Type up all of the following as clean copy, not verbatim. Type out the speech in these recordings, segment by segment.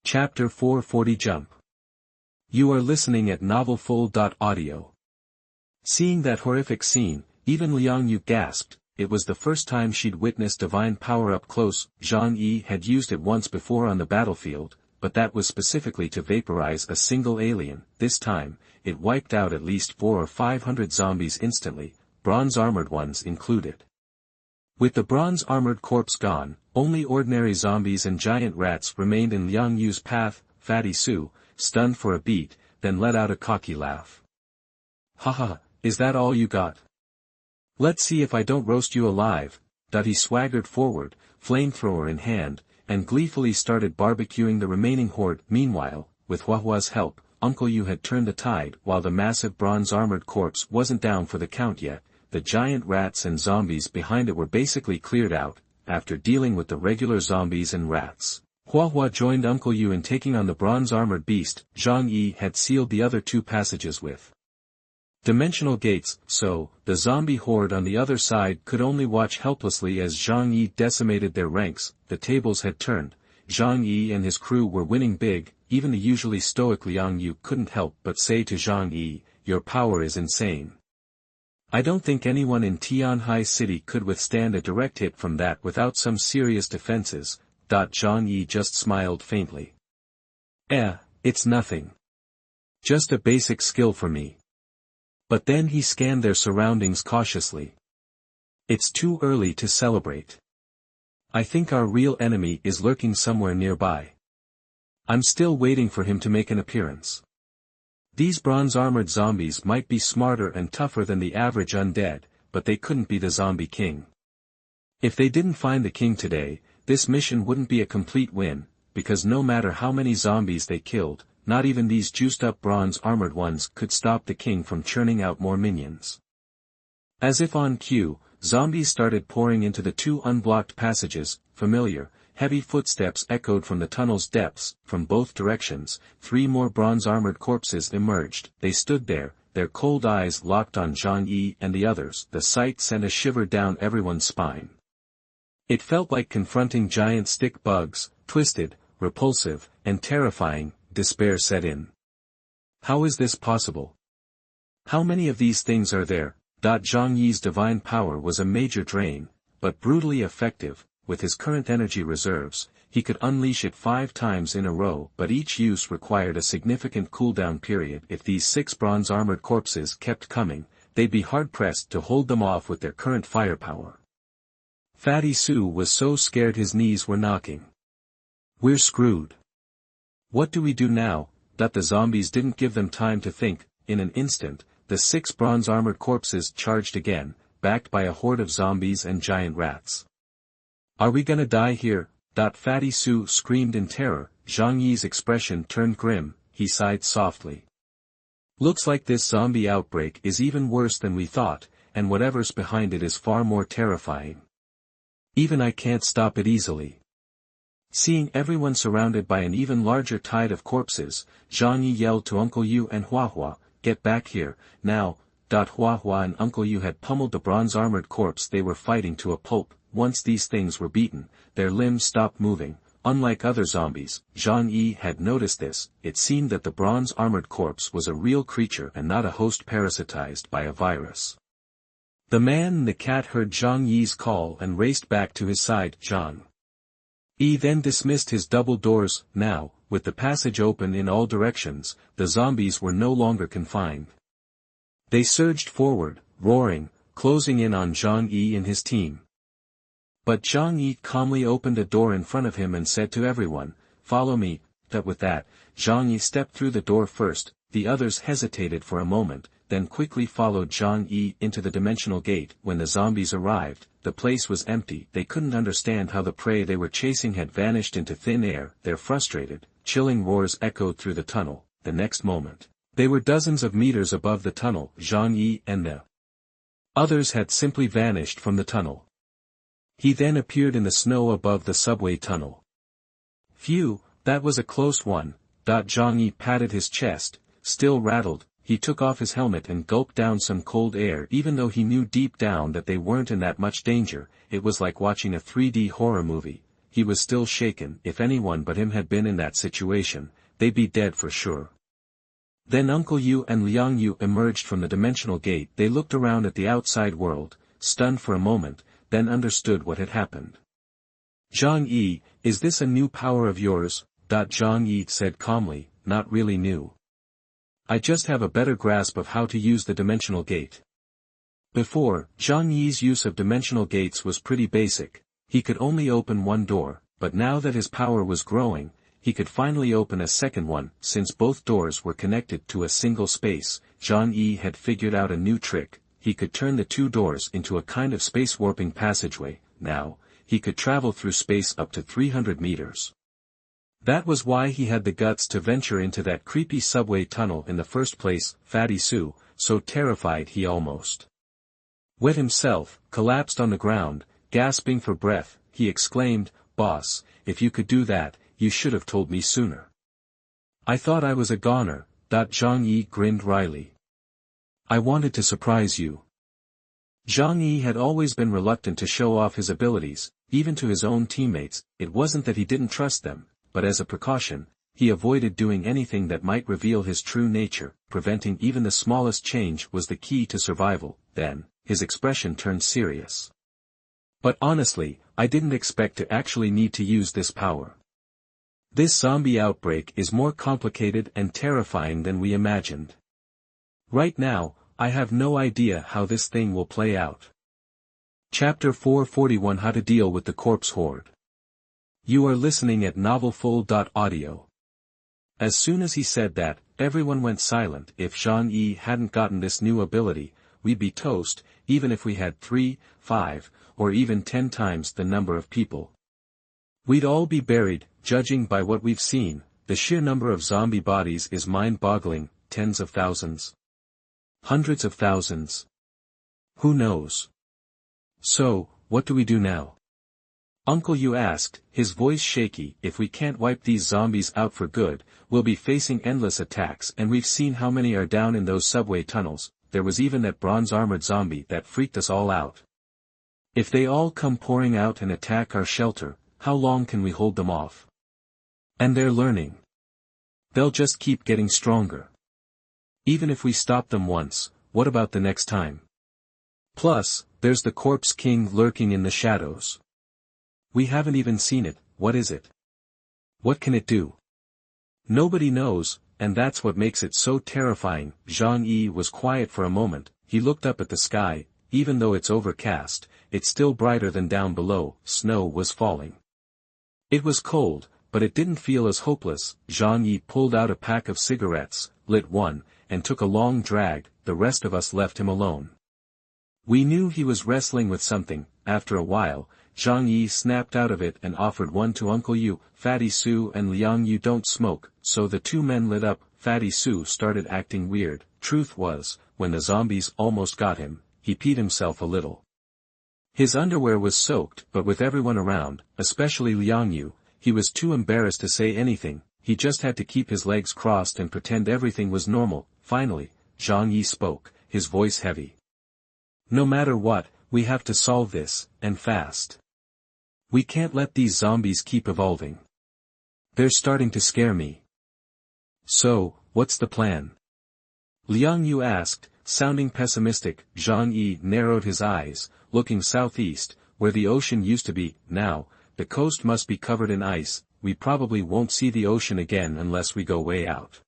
Chapter 440 Jump. You are listening at novelfull.audio. Seeing that horrific scene, even Liang Yu gasped. It was the first time she'd witnessed divine power up close. Zhang Yi had used it once before on the battlefield, but that was specifically to vaporize a single alien. This time, it wiped out at least 400 or 500 zombies instantly, bronze-armored ones included. With the bronze-armored corpse gone, only ordinary zombies and giant rats remained in Liang Yu's path. Fatty Sue, stunned for a beat, then let out a cocky laugh. Haha, is that all you got? Let's see if I don't roast you alive. He swaggered forward, flamethrower in hand, and gleefully started barbecuing the remaining horde. Meanwhile, with Huahua's help, Uncle Yu had turned the tide. While the massive bronze-armored corpse wasn't down for the count yet, the giant rats and zombies behind it were basically cleared out. After dealing with the regular zombies and rats, Huahua joined Uncle Yu in taking on the bronze-armored beast. Zhang Yi had sealed the other two passages with dimensional gates, so the zombie horde on the other side could only watch helplessly as Zhang Yi decimated their ranks. The tables had turned. Zhang Yi and his crew were winning big. Even the usually stoic Liang Yu couldn't help but say to Zhang Yi, "Your power is insane. I don't think anyone in Tianhai City could withstand a direct hit from that without some serious defenses." Zhang Yi just smiled faintly. It's nothing. Just a basic skill for me. But then he scanned their surroundings cautiously. It's too early to celebrate. I think our real enemy is lurking somewhere nearby. I'm still waiting for him to make an appearance. These bronze-armored zombies might be smarter and tougher than the average undead, but they couldn't be the zombie king. If they didn't find the king today, this mission wouldn't be a complete win, because no matter how many zombies they killed, not even these juiced-up bronze-armored ones could stop the king from churning out more minions. As if on cue, zombies started pouring into the two unblocked passages. Familiar, heavy footsteps echoed from the tunnel's depths. From both directions, 3 more bronze-armored corpses emerged. They stood there, their cold eyes locked on Zhang Yi and the others. The sight sent a shiver down everyone's spine. It felt like confronting giant stick bugs, twisted, repulsive, and terrifying. Despair set in. How is this possible? How many of these things are there? Zhang Yi's divine power was a major drain, but brutally effective. With his current energy reserves, he could unleash it 5 times in a row, but each use required a significant cooldown period. If these 6 bronze-armored corpses kept coming, they'd be hard-pressed to hold them off with their current firepower. Fatty Sue was so scared his knees were knocking. We're screwed. What do we do now? The zombies didn't give them time to think. In an instant, the 6 bronze-armored corpses charged again, backed by a horde of zombies and giant rats. Are we gonna die here? Fatty Sue screamed in terror. Zhang Yi's expression turned grim. He sighed softly. Looks like this zombie outbreak is even worse than we thought, and whatever's behind it is far more terrifying. Even I can't stop it easily. Seeing everyone surrounded by an even larger tide of corpses, Zhang Yi yelled to Uncle Yu and Huahua, "Get back here, now!" Huahua and Uncle Yu had pummeled the bronze-armored corpse they were fighting to a pulp. Once these things were beaten, their limbs stopped moving. Unlike other zombies, Zhang Yi had noticed this. It seemed that the bronze-armored corpse was a real creature and not a host parasitized by a virus. The man and the cat heard Zhang Yi's call and raced back to his side. Zhang Yi then dismissed his double doors. Now, with the passage open in all directions, the zombies were no longer confined. They surged forward, roaring, closing in on Zhang Yi and his team. But Zhang Yi calmly opened a door in front of him and said to everyone, "Follow me." With that, Zhang Yi stepped through the door first. The others hesitated for a moment, then quickly followed Zhang Yi into the dimensional gate. When the zombies arrived, the place was empty. They couldn't understand how the prey they were chasing had vanished into thin air. Their frustrated, chilling roars echoed through the tunnel. The next moment, they were dozens of meters above the tunnel. Zhang Yi and the others had simply vanished from the tunnel. He then appeared in the snow above the subway tunnel. Phew, that was a close one. Zhang Yi patted his chest, still rattled. He took off his helmet and gulped down some cold air. Even though he knew deep down that they weren't in that much danger, it was like watching a 3D horror movie. he was still shaken. If anyone but him had been in that situation, they'd be dead for sure. Then Uncle Yu and Liang Yu emerged from the dimensional gate. They looked around at the outside world, stunned for a moment, then understood what had happened. Zhang Yi, is this a new power of yours? Zhang Yi said calmly, not really new. I just have a better grasp of how to use the dimensional gate. Before, Zhang Yi's use of dimensional gates was pretty basic. He could only open one door, but now that his power was growing, he could finally open a second one. Since both doors were connected to a single space, Zhang Yi had figured out a new trick. He could turn the two doors into a kind of space warping passageway. Now, he could travel through space up to 300 meters. That was why he had the guts to venture into that creepy subway tunnel in the first place. Fatty Sue, so terrified he almost wet himself, collapsed on the ground, gasping for breath. He exclaimed, "Boss, if you could do that, you should have told me sooner. I thought I was a goner." Zhang Yi grinned wryly. "I wanted to surprise you." Zhang Yi had always been reluctant to show off his abilities, even to his own teammates. It wasn't that he didn't trust them, but as a precaution, he avoided doing anything that might reveal his true nature. Preventing even the smallest change was the key to survival. Then, his expression turned serious. "But honestly, I didn't expect to actually need to use this power. This zombie outbreak is more complicated and terrifying than we imagined. Right now, I have no idea how this thing will play out." Chapter 441, How to Deal with the Corpse Horde. You are listening at novelfull.audio. As soon as he said that, everyone went silent. If Zhang Yi hadn't gotten this new ability, we'd be toast, even if we had 3, 5, or even 10 times the number of people. We'd all be buried. Judging by what we've seen, the sheer number of zombie bodies is mind-boggling. Tens of thousands. Hundreds of thousands. Who knows? So, what do we do now? Uncle Yu asked, his voice shaky. If we can't wipe these zombies out for good, we'll be facing endless attacks, and we've seen how many are down in those subway tunnels. There was even that bronze-armored zombie that freaked us all out. If they all come pouring out and attack our shelter, how long can we hold them off? And they're learning. They'll just keep getting stronger. Even if we stop them once, what about the next time? Plus, there's the Corpse King lurking in the shadows. We haven't even seen it. What is it? What can it do? Nobody knows, and that's what makes it so terrifying. Zhang Yi was quiet for a moment. He looked up at the sky. Even though it's overcast, it's still brighter than down below. Snow was falling. It was cold, but it didn't feel as hopeless. Zhang Yi pulled out a pack of cigarettes, lit one, and took a long drag. The rest of us left him alone. We knew he was wrestling with something. After a while, Zhang Yi snapped out of it and offered one to Uncle Yu. Fatty Sue and Liang Yu don't smoke, so the two men lit up. Fatty Sue started acting weird. Truth was, when the zombies almost got him, he peed himself a little. His underwear was soaked, but with everyone around, especially Liang Yu, he was too embarrassed to say anything. He just had to keep his legs crossed and pretend everything was normal. Finally, Zhang Yi spoke, his voice heavy. "No matter what, we have to solve this, and fast. We can't let these zombies keep evolving. They're starting to scare me." "So, what's the plan?" Liang Yu asked, sounding pessimistic. Zhang Yi narrowed his eyes, looking southeast, where the ocean used to be. "Now, the coast must be covered in ice. We probably won't see the ocean again unless we go way out.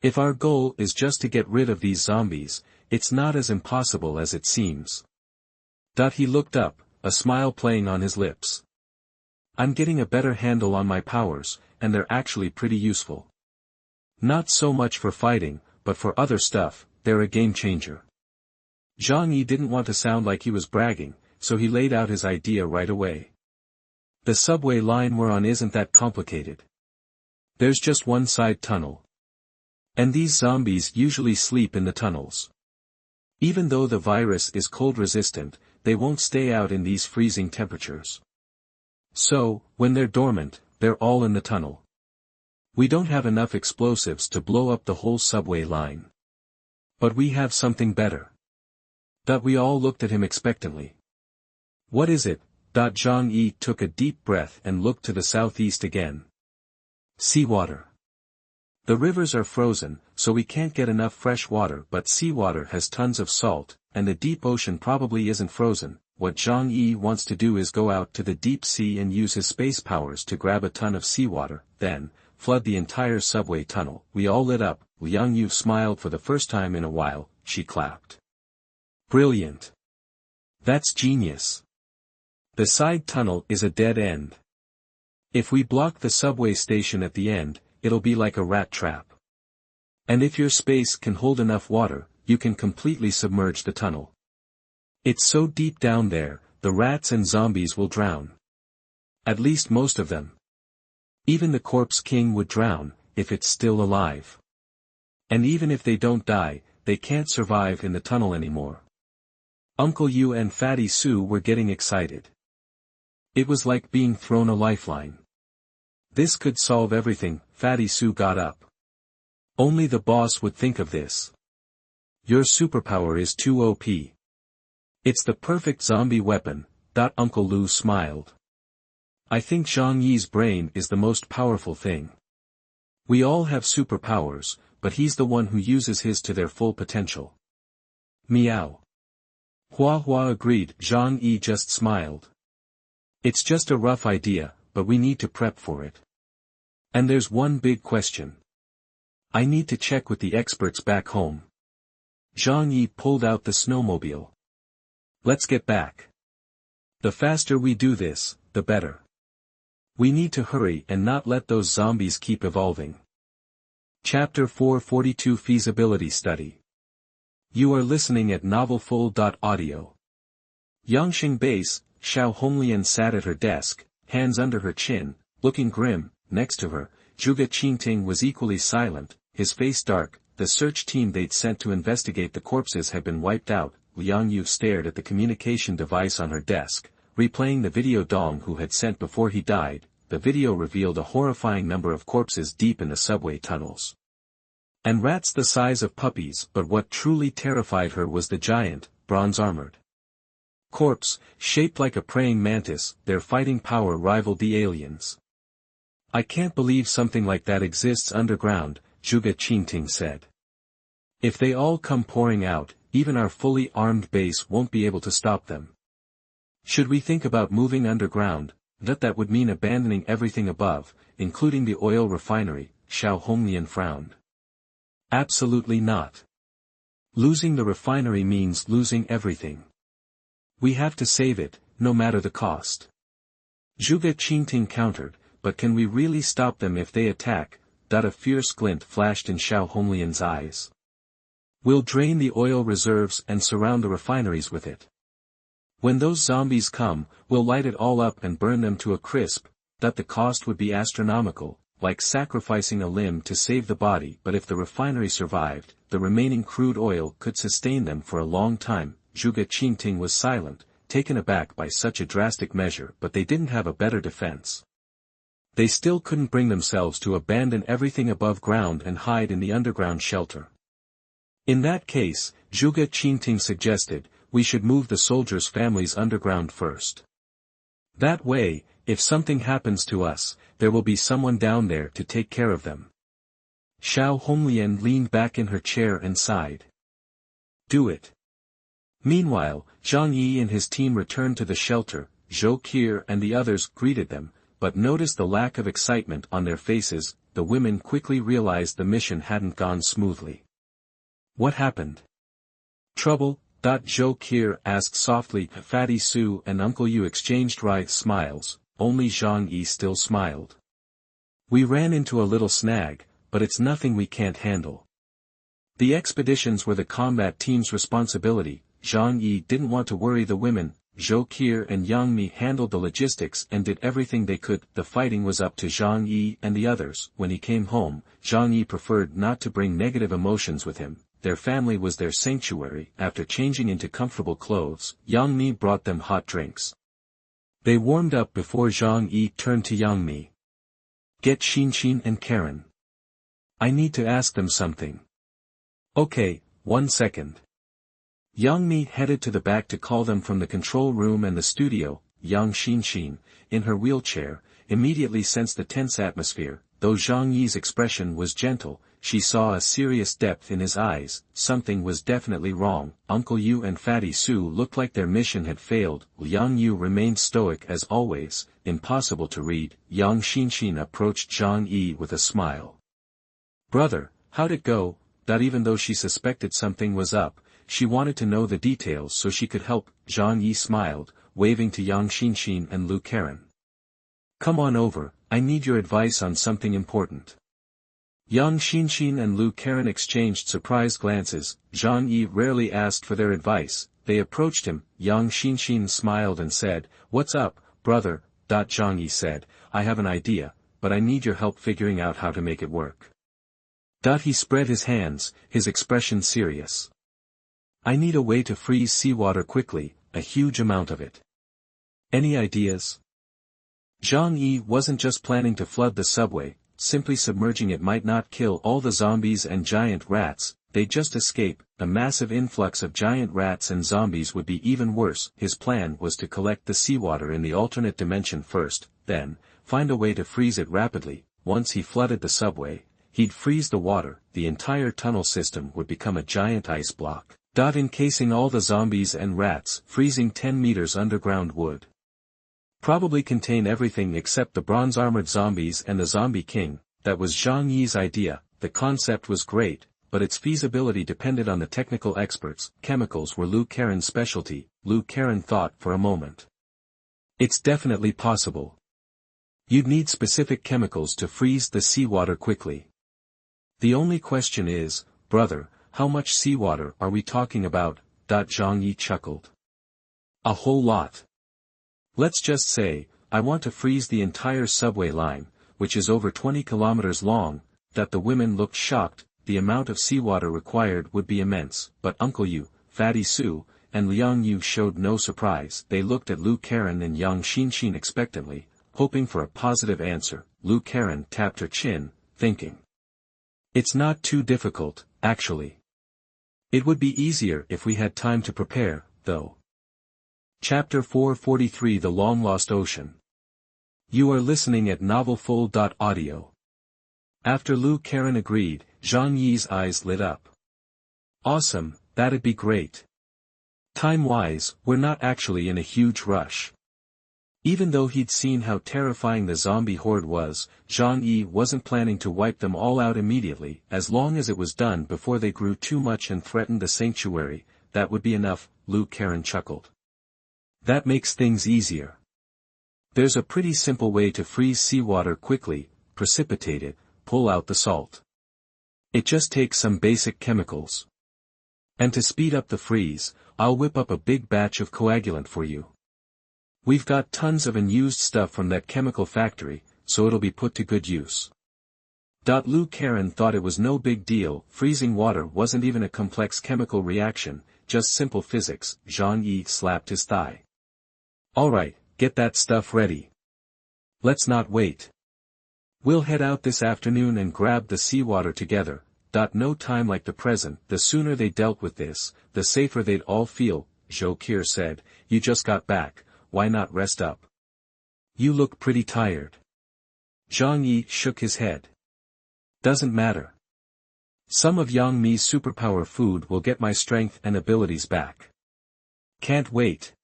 If our goal is just to get rid of these zombies, it's not as impossible as it seems." He looked up, a smile playing on his lips. "I'm getting a better handle on my powers, and they're actually pretty useful. Not so much for fighting, but for other stuff, they're a game changer." Zhang Yi didn't want to sound like he was bragging, so he laid out his idea right away. "The subway line we're on isn't that complicated. There's just one side tunnel. And these zombies usually sleep in the tunnels. Even though the virus is cold resistant, they won't stay out in these freezing temperatures. So, when they're dormant, they're all in the tunnel. We don't have enough explosives to blow up the whole subway line. But we have something better." We all looked at him expectantly. "What is it?" Zhang Yi took a deep breath and looked to the southeast again. Seawater. The rivers are frozen, so we can't get enough fresh water, but seawater has tons of salt, and the deep ocean probably isn't frozen. What Zhang Yi wants to do is go out to the deep sea and use his space powers to grab a ton of seawater, then flood the entire subway tunnel. We all lit up. Liang Yu smiled for the first time in a while. She clapped. Brilliant. That's genius. The side tunnel is a dead end. If we block the subway station at the end, it'll be like a rat trap. And if your space can hold enough water, you can completely submerge the tunnel. It's so deep down there, the rats and zombies will drown. At least most of them. Even the corpse king would drown, if it's still alive. And even if they don't die, they can't survive in the tunnel anymore. Uncle Yu and Fatty Sue were getting excited. It was like being thrown a lifeline. This could solve everything. Fatty Sue got up. Only the boss would think of this. Your superpower is too OP. It's the perfect zombie weapon. Uncle Lu smiled. I think Zhang Yi's brain is the most powerful thing. We all have superpowers, but he's the one who uses his to their full potential. Meow. Hua Hua agreed. Zhang Yi just smiled. It's just a rough idea, but we need to prep for it. And there's one big question. I need to check with the experts back home. Zhang Yi pulled out the snowmobile. Let's get back. The faster we do this, the better. We need to hurry and not let those zombies keep evolving. Chapter 442 Feasibility Study. You are listening at novelfull.audio. Yangxing Base, Xiao Honglian sat at her desk, hands under her chin, looking grim. Next to her, Zhuge Qingting was equally silent, his face dark. The search team they'd sent to investigate the corpses had been wiped out. Liang Yu stared at the communication device on her desk, replaying the video Dong Hu had sent before he died. The video revealed a horrifying number of corpses deep in the subway tunnels. And rats the size of puppies, but what truly terrified her was the giant, bronze-armored corpse, shaped like a praying mantis. Their fighting power rivaled the aliens. I can't believe something like that exists underground, Zhuge Qingting said. If they all come pouring out, even our fully armed base won't be able to stop them. Should we think about moving underground? That would mean abandoning everything above, including the oil refinery. Xiao Honglian frowned. Absolutely not. Losing the refinery means losing everything. We have to save it, no matter the cost. Zhuge Qingting countered, but can we really stop them if they attack? A fierce glint flashed in Xiao Honglian's eyes. We'll drain the oil reserves and surround the refineries with it. When those zombies come, we'll light it all up and burn them to a crisp. The cost would be astronomical, like sacrificing a limb to save the body. But if the refinery survived, the remaining crude oil could sustain them for a long time. Zhuge Qingting was silent, taken aback by such a drastic measure, but they didn't have a better defense. They still couldn't bring themselves to abandon everything above ground and hide in the underground shelter. In that case, Zhuge Qingting suggested, we should move the soldiers' families underground first. That way, if something happens to us, there will be someone down there to take care of them. Xiao Honglian leaned back in her chair and sighed. Do it. Meanwhile, Zhang Yi and his team returned to the shelter. Zhou Qi and the others greeted them, but noticed the lack of excitement on their faces. The women quickly realized the mission hadn't gone smoothly. What happened? Trouble? Zhou Qi asked softly. Fatty Sue and Uncle Yu exchanged wry smiles, only Zhang Yi still smiled. We ran into a little snag, but it's nothing we can't handle. The expeditions were the combat team's responsibility. Zhang Yi didn't want to worry the women. Zhou Qi and Yang Mi handled the logistics and did everything they could. The fighting was up to Zhang Yi and the others. When he came home, Zhang Yi preferred not to bring negative emotions with him. Their family was their sanctuary. After changing into comfortable clothes, Yang Mi brought them hot drinks. They warmed up before Zhang Yi turned to Yang Mi. Get Xinxin and Karen. I need to ask them something. Okay, 1 second. Yang Mi headed to the back to call them from the control room and the studio. Yang Xinxin, in her wheelchair, immediately sensed the tense atmosphere. Though Zhang Yi's expression was gentle, she saw a serious depth in his eyes. Something was definitely wrong. Uncle Yu and Fatty Su looked like their mission had failed. Liang Yu remained stoic as always, impossible to read. Yang Xinxin approached Zhang Yi with a smile. "Brother, how'd it go?" Even though she suspected something was up, she wanted to know the details so she could help. Zhang Yi smiled, waving to Yang Xinxin and Lu Karen. "Come on over, I need your advice on something important." Yang Xinxin and Lu Karen exchanged surprised glances. Zhang Yi rarely asked for their advice. They approached him. Yang Xinxin smiled and said, "What's up, brother?" Zhang Yi said, "I have an idea, but I need your help figuring out how to make it work." He spread his hands, his expression serious. "I need a way to freeze seawater quickly, a huge amount of it. Any ideas?" Zhang Yi wasn't just planning to flood the subway. Simply submerging it might not kill all the zombies and giant rats, they'd just escape. A massive influx of giant rats and zombies would be even worse. His plan was to collect the seawater in the alternate dimension first, then, find a way to freeze it rapidly. Once he flooded the subway, he'd freeze the water. The entire tunnel system would become a giant ice block, encasing all the zombies and rats. Freezing 10 meters underground would probably contain everything except the bronze-armored zombies and the Zombie King. That was Zhang Yi's idea. The concept was great, but its feasibility depended on the technical experts. Chemicals were Lu Karen's specialty. Lu Karen thought for a moment. "It's definitely possible. You'd need specific chemicals to freeze the seawater quickly. The only question is, brother, how much seawater are we talking about?" Zhang Yi chuckled. "A whole lot. Let's just say, I want to freeze the entire subway line, which is over 20 kilometers long." The women looked shocked. The amount of seawater required would be immense, but Uncle Yu, Fatty Su, and Liang Yu showed no surprise. They looked at Lu Karen and Yang Xinxin expectantly, hoping for a positive answer. Lu Karen tapped her chin, thinking. "It's not too difficult, actually. It would be easier if we had time to prepare, though." Chapter 443 The Long-Lost Ocean. You are listening at novelfull.audio. After Lu Karen agreed, Zhang Yi's eyes lit up. "Awesome, that'd be great. Time-wise, we're not actually in a huge rush." Even though he'd seen how terrifying the zombie horde was, Zhang Yi wasn't planning to wipe them all out immediately. As long as it was done before they grew too much and threatened the sanctuary, that would be enough. Lu Karen chuckled. "That makes things easier. There's a pretty simple way to freeze seawater quickly: precipitate it, pull out the salt. It just takes some basic chemicals. And to speed up the freeze, I'll whip up a big batch of coagulant for you. We've got tons of unused stuff from that chemical factory, so it'll be put to good use." Lu Karen thought it was no big deal. Freezing water wasn't even a complex chemical reaction, just simple physics. Zhang Yi slapped his thigh. "All right, get that stuff ready. Let's not wait. We'll head out this afternoon and grab the seawater together." No time like the present. The sooner they dealt with this, the safer they'd all feel. Zhou Qi said, "You just got back, why not rest up? You look pretty tired." Zhang Yi shook his head. "Doesn't matter. Some of Yang Mi's superpower food will get my strength and abilities back. Can't wait.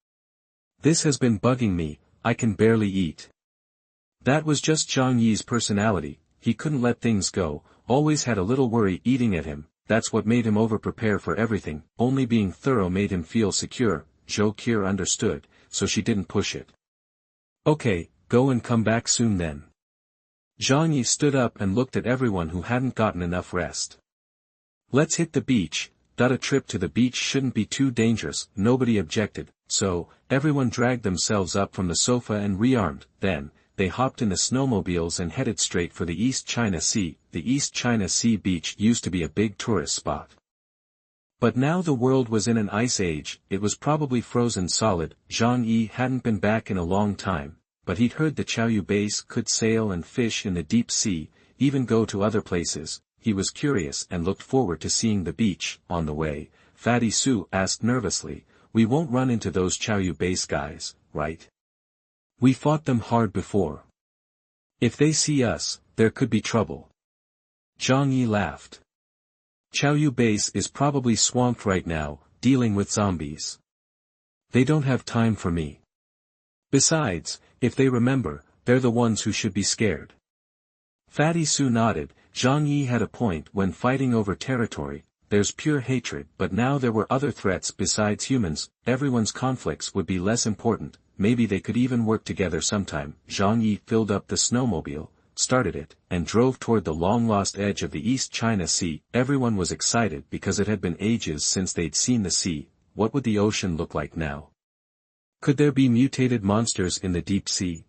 This has been bugging me, I can barely eat." That was just Zhang Yi's personality. He couldn't let things go, always had a little worry eating at him. That's what made him over-prepare for everything. Only being thorough made him feel secure. Zhou Qi understood, so she didn't push it. "Okay, go and come back soon then." Zhang Yi stood up and looked at everyone who hadn't gotten enough rest. "Let's hit the beach." A trip to the beach shouldn't be too dangerous. Nobody objected, so everyone dragged themselves up from the sofa and rearmed. Then, they hopped in the snowmobiles and headed straight for the East China Sea. The East China Sea beach used to be a big tourist spot. But now the world was in an ice age. It was probably frozen solid. Zhang Yi hadn't been back in a long time, but he'd heard the Chaoyu base could sail and fish in the deep sea, even go to other places. He was curious and looked forward to seeing the beach. On the way, Fatty Su asked nervously, "We won't run into those Chaoyu base guys, right?" We fought them hard before. If they see us, there could be trouble. Zhang Yi laughed. Chaoyu base is probably swamped right now, dealing with zombies. They don't have time for me. Besides, if they remember, they're the ones who should be scared. Fatty Su nodded. Zhang Yi had a point. When fighting over territory, there's pure hatred, but now there were other threats besides humans. Everyone's conflicts would be less important. Maybe they could even work together sometime. Zhang Yi filled up the snowmobile, started it, and drove toward the long-lost edge of the East China Sea. Everyone was excited because it had been ages since they'd seen the sea. What would the ocean look like now? Could there be mutated monsters in the deep sea?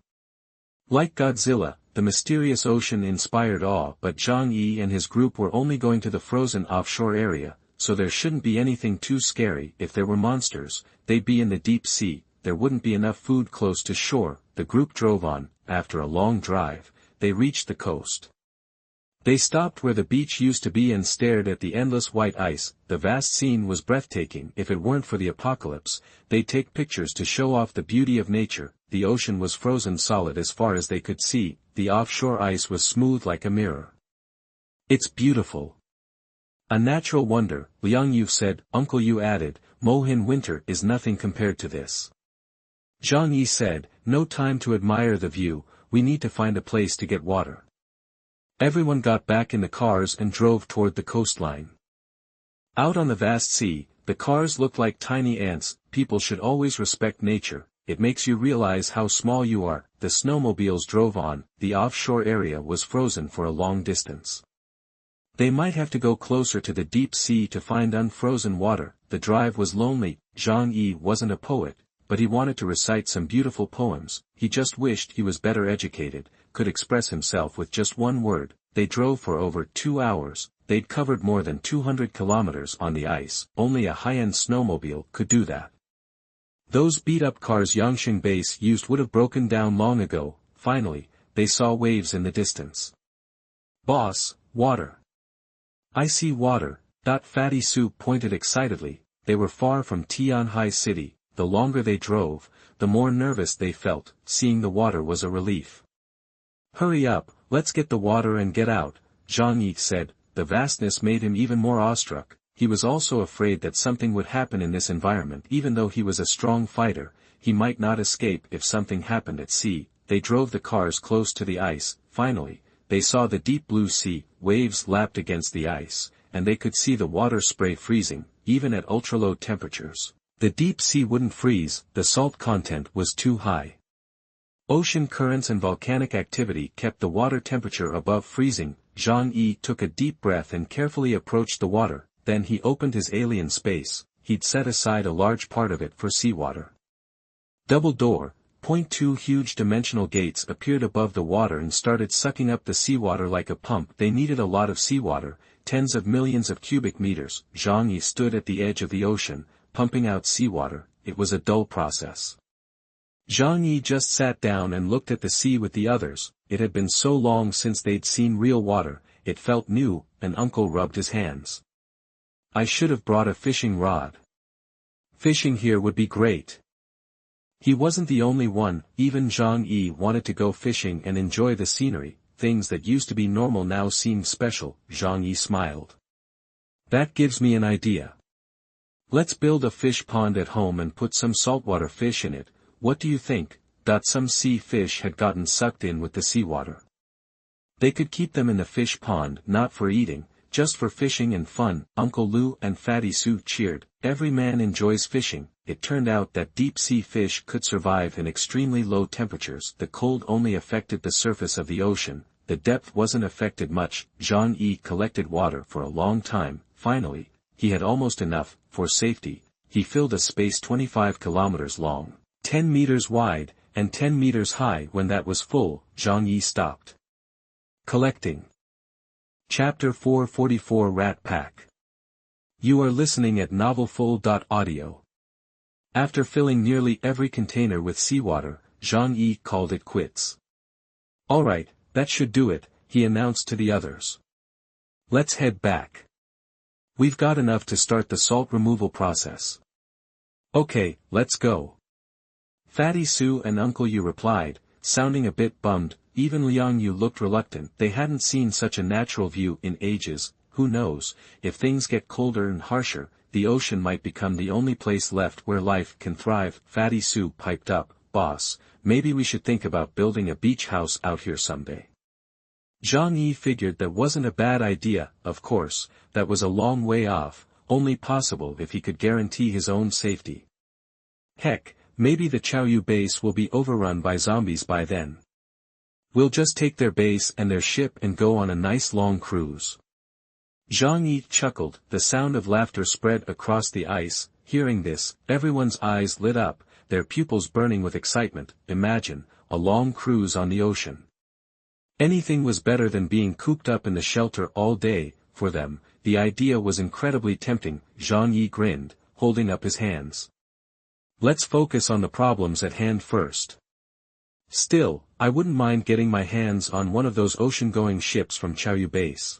Like Godzilla, the mysterious ocean inspired awe, but Zhang Yi and his group were only going to the frozen offshore area, so there shouldn't be anything too scary. If there were monsters, they'd be in the deep sea. There wouldn't be enough food close to shore. The group drove on. After a long drive, they reached the coast. They stopped where the beach used to be and stared at the endless white ice. The vast scene was breathtaking. If it weren't for the apocalypse, they'd take pictures to show off the beauty of nature. The ocean was frozen solid as far as they could see. The offshore ice was smooth like a mirror. It's beautiful. A natural wonder, Liang Yu said. Uncle Yu added, Mohin winter is nothing compared to this. Zhang Yi said, no time to admire the view, we need to find a place to get water. Everyone got back in the cars and drove toward the coastline. Out on the vast sea, the cars looked like tiny ants. People should always respect nature, it makes you realize how small you are. The snowmobiles drove on. The offshore area was frozen for a long distance. They might have to go closer to the deep sea to find unfrozen water. The drive was lonely. Zhang Yi wasn't a poet, but he wanted to recite some beautiful poems. He just wished he was better educated, could express himself with just one word. They drove for over 2 hours. They'd covered more than 200 kilometers on the ice. Only a high-end snowmobile could do that. Those beat-up cars Yangsheng base used would have broken down long ago. Finally, they saw waves in the distance. Boss, water. I see water. Fatty Su pointed excitedly. They were far from Tianhai City. The longer they drove, the more nervous they felt. Seeing the water was a relief. Hurry up, let's get the water and get out, Zhang Yi said. The vastness made him even more awestruck. He was also afraid that something would happen in this environment. Even though he was a strong fighter, he might not escape if something happened at sea. They drove the cars close to the ice. Finally, they saw the deep blue sea. Waves lapped against the ice, and they could see the water spray freezing, even at ultra-low temperatures. The deep sea wouldn't freeze, the salt content was too high. Ocean currents and volcanic activity kept the water temperature above freezing. Zhang Yi took a deep breath and carefully approached the water. Then he opened his alien space. He'd set aside a large part of it for seawater. Double door, 0.2 huge dimensional gates appeared above the water and started sucking up the seawater like a pump. They needed a lot of seawater, tens of millions of cubic meters. Zhang Yi stood at the edge of the ocean, pumping out seawater. It was a dull process. Zhang Yi just sat down and looked at the sea with the others. It had been so long since they'd seen real water, it felt new. An uncle rubbed his hands. I should have brought a fishing rod. Fishing here would be great. He wasn't the only one. Even Zhang Yi wanted to go fishing and enjoy the scenery. Things that used to be normal now seemed special. Zhang Yi smiled. That gives me an idea. Let's build a fish pond at home and put some saltwater fish in it. What do you think? Some sea fish had gotten sucked in with the seawater. They could keep them in the fish pond, not for eating, just for fishing and fun. Uncle Lu and Fatty Su cheered. Every man enjoys fishing. It turned out that deep-sea fish could survive in extremely low temperatures. The cold only affected the surface of the ocean. The depth wasn't affected much. Zhang Yi collected water for a long time. Finally, he had almost enough. For safety, he filled a space 25 kilometers long, 10 meters wide, and 10 meters high. When that was full, Zhang Yi stopped collecting. Chapter 444 Rat Pack. You are listening at novelfull.audio. After filling nearly every container with seawater, Zhang Yi called it quits. Alright, that should do it, he announced to the others. Let's head back. We've got enough to start the salt removal process. Okay, let's go. Fatty Sue and Uncle Yu replied, sounding a bit bummed. Even Liang Yu looked reluctant. They hadn't seen such a natural view in ages. Who knows, if things get colder and harsher, the ocean might become the only place left where life can thrive. Fatty Sue piped up, boss, maybe we should think about building a beach house out here someday. Zhang Yi figured that wasn't a bad idea. Of course, that was a long way off, only possible if he could guarantee his own safety. Heck, maybe the Chaoyu base will be overrun by zombies by then. We'll just take their base and their ship and go on a nice long cruise. Zhang Yi chuckled. The sound of laughter spread across the ice. Hearing this, everyone's eyes lit up, their pupils burning with excitement. Imagine, a long cruise on the ocean. Anything was better than being cooped up in the shelter all day. For them, the idea was incredibly tempting. Zhang Yi grinned, holding up his hands. Let's focus on the problems at hand first. Still, I wouldn't mind getting my hands on one of those ocean-going ships from Chaoyu base.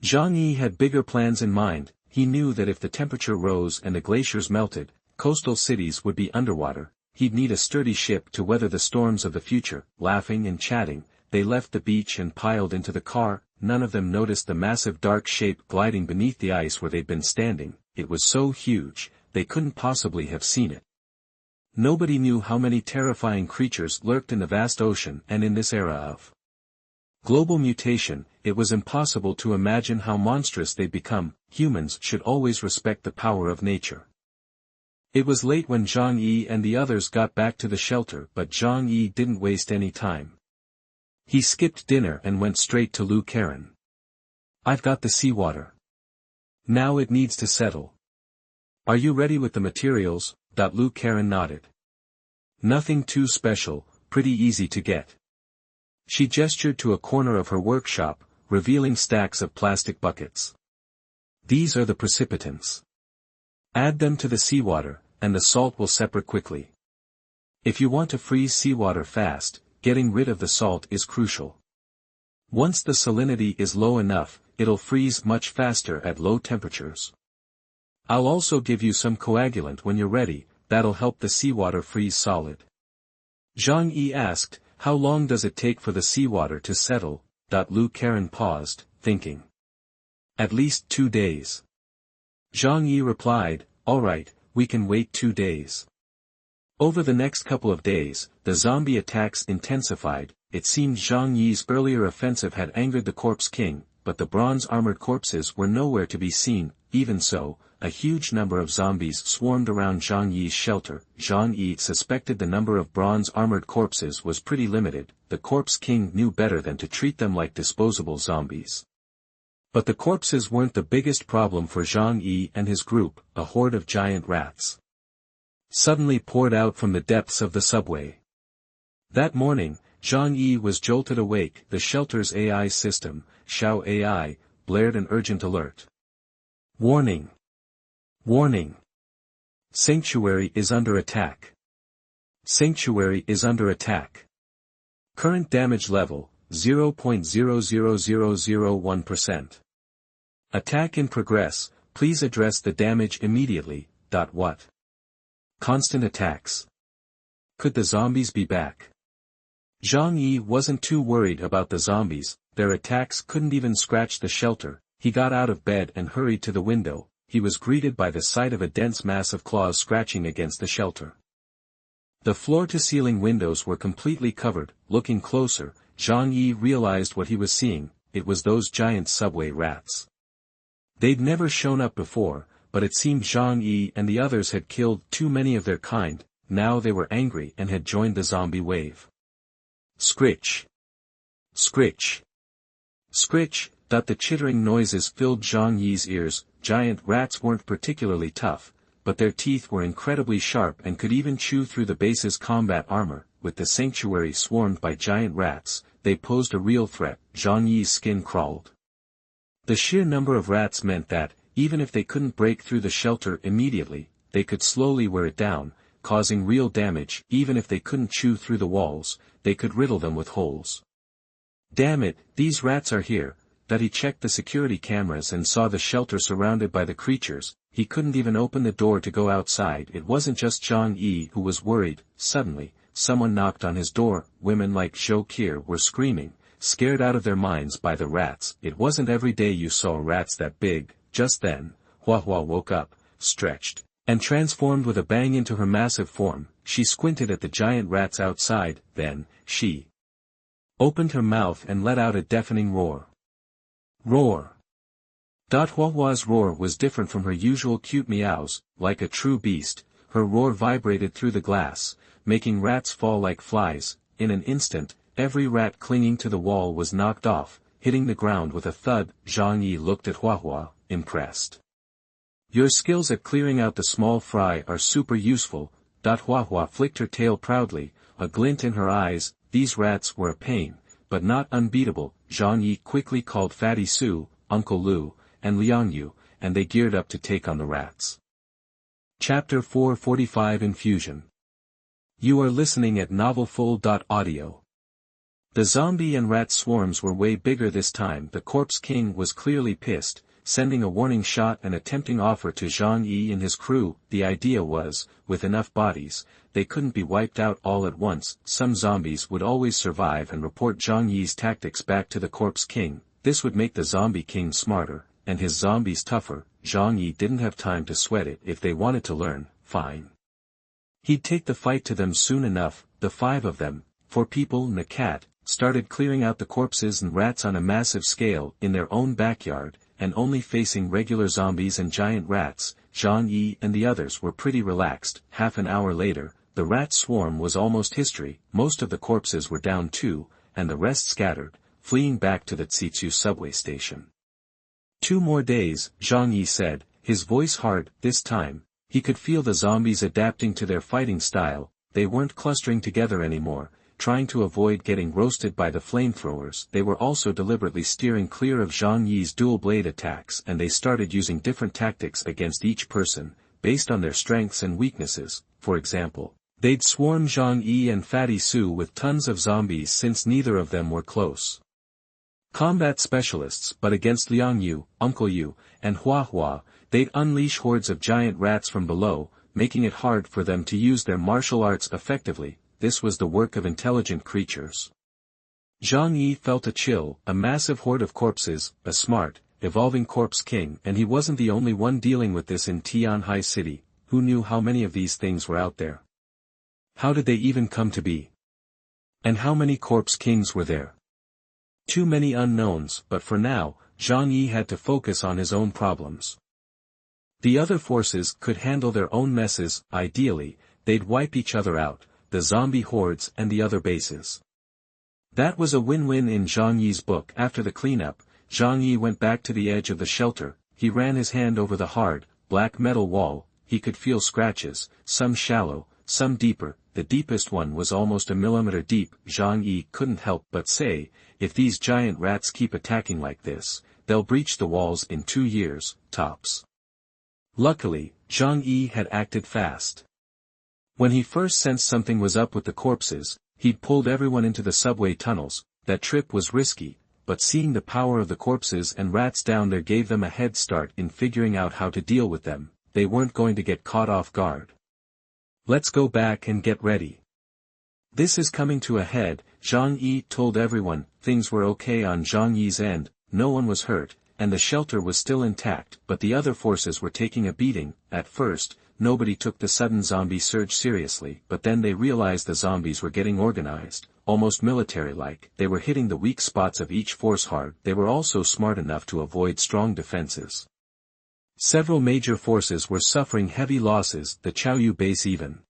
Zhang Yi had bigger plans in mind. He knew that if the temperature rose and the glaciers melted, coastal cities would be underwater. He'd need a sturdy ship to weather the storms of the future. Laughing and chatting, they left the beach and piled into the car. None of them noticed the massive dark shape gliding beneath the ice where they'd been standing. It was so huge, they couldn't possibly have seen it. Nobody knew how many terrifying creatures lurked in the vast ocean, and in this era of global mutation, it was impossible to imagine how monstrous they'd become. Humans should always respect the power of nature. It was late when Zhang Yi and the others got back to the shelter, but Zhang Yi didn't waste any time. He skipped dinner and went straight to Lu Karen. I've got the seawater. Now it needs to settle. Are you ready with the materials? Lu Karen nodded. Nothing too special, pretty easy to get. She gestured to a corner of her workshop, revealing stacks of plastic buckets. These are the precipitants. Add them to the seawater, and the salt will separate quickly. If you want to freeze seawater fast, getting rid of the salt is crucial. Once the salinity is low enough, it'll freeze much faster at low temperatures. I'll also give you some coagulant when you're ready, that'll help the seawater freeze solid. Zhang Yi asked, how long does it take for the seawater to settle? Lu Karen paused, thinking. At least 2 days. Zhang Yi replied, alright, we can wait 2 days. Over the next couple of days, the zombie attacks intensified. It seemed Zhang Yi's earlier offensive had angered the Corpse King, but the bronze-armored corpses were nowhere to be seen. Even so, a huge number of zombies swarmed around Zhang Yi's shelter. Zhang Yi suspected the number of bronze-armored corpses was pretty limited. The Corpse King knew better than to treat them like disposable zombies. But the corpses weren't the biggest problem for Zhang Yi and his group. A horde of giant rats suddenly poured out from the depths of the subway. That morning, Zhang Yi was jolted awake. The shelter's AI system, Xiao AI, blared an urgent alert. Warning! Warning! Sanctuary is under attack. Sanctuary is under attack. Current damage level, 0.00001%. Attack in progress, please address the damage immediately. What? Constant attacks. Could the zombies be back? Zhang Yi wasn't too worried about the zombies. Their attacks couldn't even scratch the shelter. He got out of bed and hurried to the window. He was greeted by the sight of a dense mass of claws scratching against the shelter. The floor-to-ceiling windows were completely covered. Looking closer, Zhang Yi realized what he was seeing. It was those giant subway rats. They'd never shown up before, but it seemed Zhang Yi and the others had killed too many of their kind. Now they were angry and had joined the zombie wave. Scritch! Scritch! Scritch! The chittering noises filled Zhang Yi's ears. Giant rats weren't particularly tough, but their teeth were incredibly sharp and could even chew through the base's combat armor. With the sanctuary swarmed by giant rats, they posed a real threat. Zhang Yi's skin crawled. The sheer number of rats meant that, even if they couldn't break through the shelter immediately, they could slowly wear it down, causing real damage. Even if they couldn't chew through the walls, they could riddle them with holes. Damn it, these rats are here. that he checked the security cameras and saw the shelter surrounded by the creatures. He couldn't even open the door to go outside. It wasn't just Zhang Yi who was worried. Suddenly, someone knocked on his door. Women like Zhou Qi were screaming, scared out of their minds by the rats. It wasn't every day you saw rats that big. Just then, Hua Hua woke up, stretched, and transformed with a bang into her massive form. She squinted at the giant rats outside, then, she opened her mouth and let out a deafening roar. Roar! Hua Hua's roar was different from her usual cute meows. Like a true beast, her roar vibrated through the glass, making rats fall like flies. In an instant, every rat clinging to the wall was knocked off, hitting the ground with a thud. Zhang Yi looked at Hua Hua, impressed. Your skills at clearing out the small fry are super useful. Hua Hua flicked her tail proudly, a glint in her eyes. These rats were a pain, but not unbeatable. Zhang Yi quickly called Fatty Su, Uncle Lu, and Liang Yu, and they geared up to take on the rats. Chapter 445 Infusion. You are listening at novelfull.audio. The zombie and rat swarms were way bigger this time. The Corpse King was clearly pissed, sending a warning shot and a tempting offer to Zhang Yi and his crew. The idea was, with enough bodies, they couldn't be wiped out all at once. Some zombies would always survive and report Zhang Yi's tactics back to the Corpse King. This would make the Zombie King smarter, and his zombies tougher. Zhang Yi didn't have time to sweat it. If they wanted to learn, fine. He'd take the fight to them soon enough. The 5 of them, 4 people and a cat, started clearing out the corpses and rats on a massive scale in their own backyard, and only facing regular zombies and giant rats. Zhang Yi and the others were pretty relaxed. Half an hour later, the rat swarm was almost history. Most of the corpses were down too, and the rest scattered, fleeing back to the Tsitsu subway station. 2 more days, Zhang Yi said, his voice hard. This time, he could feel the zombies adapting to their fighting style. They weren't clustering together anymore, trying to avoid getting roasted by the flamethrowers. They were also deliberately steering clear of Zhang Yi's dual blade attacks, and they started using different tactics against each person, based on their strengths and weaknesses. For example, they'd swarm Zhang Yi and Fatty Su with tons of zombies since neither of them were close combat specialists, but against Liang Yu, Uncle Yu, and Hua Hua, they'd unleash hordes of giant rats from below, making it hard for them to use their martial arts effectively. This was the work of intelligent creatures. Zhang Yi felt a chill. A massive horde of corpses, a smart, evolving Corpse King, and he wasn't the only one dealing with this in Tianhai City. Who knew how many of these things were out there? How did they even come to be? And how many Corpse Kings were there? Too many unknowns, but for now, Zhang Yi had to focus on his own problems. The other forces could handle their own messes. Ideally, they'd wipe each other out, the zombie hordes and the other bases. That was a win-win in Zhang Yi's book. After the cleanup, Zhang Yi went back to the edge of the shelter. He ran his hand over the hard, black metal wall. He could feel scratches, some shallow, some deeper. The deepest one was almost a millimeter deep. Zhang Yi couldn't help but say, if these giant rats keep attacking like this, they'll breach the walls in 2 years, tops. Luckily, Zhang Yi had acted fast. When he first sensed something was up with the corpses, he'd pulled everyone into the subway tunnels. That trip was risky, but seeing the power of the corpses and rats down there gave them a head start in figuring out how to deal with them. They weren't going to get caught off guard. Let's go back and get ready. This is coming to a head, Zhang Yi told everyone. Things were okay on Zhang Yi's end, no one was hurt, and the shelter was still intact, but the other forces were taking a beating. At first, nobody took the sudden zombie surge seriously, but then they realized the zombies were getting organized, almost military-like. They were hitting the weak spots of each force hard. They were also smart enough to avoid strong defenses. Several major forces were suffering heavy losses. The Chaoyu base even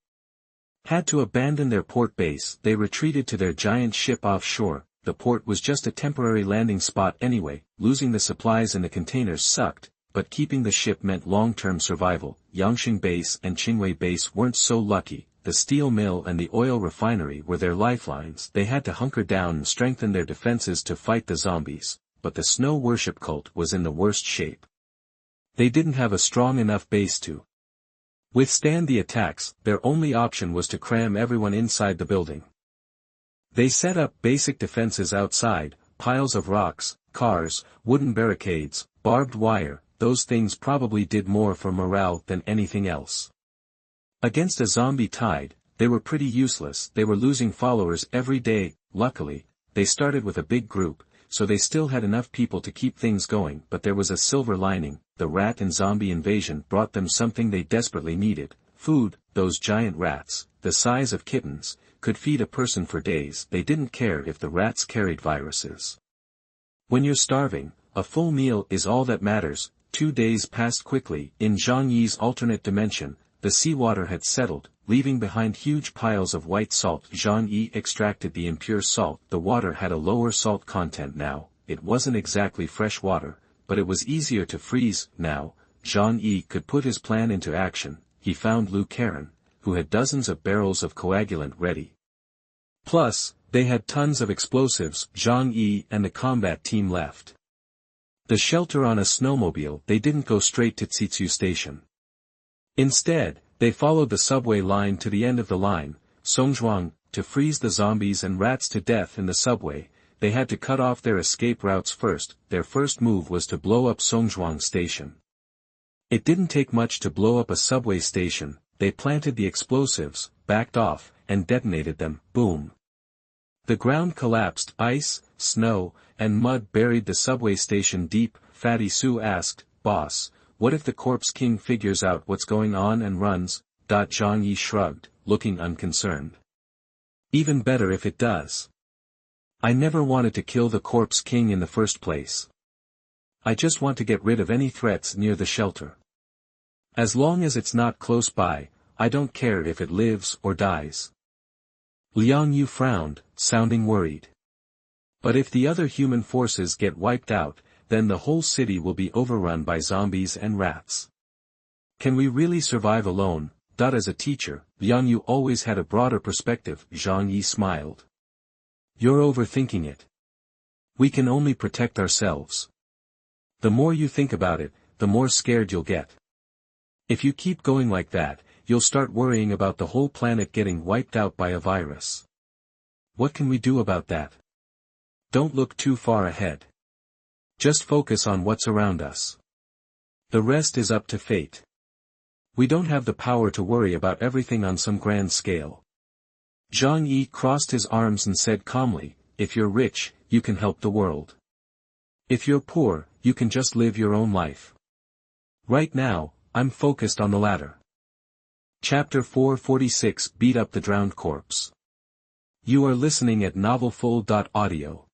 had to abandon their port base. They retreated to their giant ship offshore. The port was just a temporary landing spot anyway. Losing the supplies in the containers sucked, but keeping the ship meant long-term survival. Yangsheng base and Qingwei base weren't so lucky. The steel mill and the oil refinery were their lifelines. They had to hunker down and strengthen their defenses to fight the zombies, but the snow worship cult was in the worst shape. They didn't have a strong enough base to withstand the attacks. Their only option was to cram everyone inside the building. They set up basic defenses outside, piles of rocks, cars, wooden barricades, barbed wire, those things probably did more for morale than anything else. Against a zombie tide, they were pretty useless. They were losing followers every day. Luckily, they started with a big group, so they still had enough people to keep things going. But there was a silver lining: the rat and zombie invasion brought them something they desperately needed: food. Those giant rats, the size of kittens, could feed a person for days. They didn't care if the rats carried viruses. When you're starving, a full meal is all that matters. 2 days passed quickly. In Zhang Yi's alternate dimension, the seawater had settled, leaving behind huge piles of white salt. Zhang Yi extracted the impure salt. The water had a lower salt content now. It wasn't exactly fresh water, but it was easier to freeze. Now, Zhang Yi could put his plan into action. He found Lu Karen, who had dozens of barrels of coagulant ready. Plus, they had tons of explosives. Zhang Yi and the combat team left the shelter on a snowmobile. They didn't go straight to Tsitsu Station. Instead, they followed the subway line to the end of the line, Songzhuang, to freeze the zombies and rats to death in the subway. They had to cut off their escape routes first. Their first move was to blow up Songzhuang Station. It didn't take much to blow up a subway station. They planted the explosives, backed off, and detonated them. Boom. The ground collapsed. Ice, snow, and mud buried the subway station deep. Fatty Sue asked, "Boss, what if the Corpse King figures out what's going on and runs?" Zhang Yi shrugged, looking unconcerned. "Even better if it does. I never wanted to kill the Corpse King in the first place. I just want to get rid of any threats near the shelter. As long as it's not close by, I don't care if it lives or dies." Liang Yu frowned, sounding worried. "But if the other human forces get wiped out, then the whole city will be overrun by zombies and rats. Can we really survive alone?" As a teacher, Liang Yu always had a broader perspective. Zhang Yi smiled. "You're overthinking it. We can only protect ourselves. The more you think about it, the more scared you'll get. If you keep going like that, you'll start worrying about the whole planet getting wiped out by a virus. What can we do about that? Don't look too far ahead. Just focus on what's around us. The rest is up to fate. We don't have the power to worry about everything on some grand scale." Zhang Yi crossed his arms and said calmly, "If you're rich, you can help the world. If you're poor, you can just live your own life. Right now, I'm focused on the latter." Chapter 446: Beat Up the Drowned Corpse. You are listening at novelfull.audio.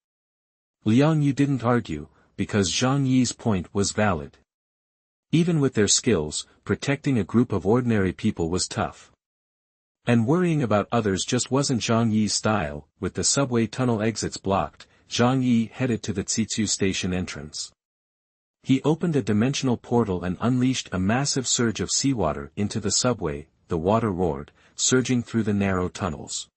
Liang Yu didn't argue, because Zhang Yi's point was valid. Even with their skills, protecting a group of ordinary people was tough. And worrying about others just wasn't Zhang Yi's style. With the subway tunnel exits blocked, Zhang Yi headed to the Tsitsu Station entrance. He opened a dimensional portal and unleashed a massive surge of seawater into the subway. The water roared, surging through the narrow tunnels.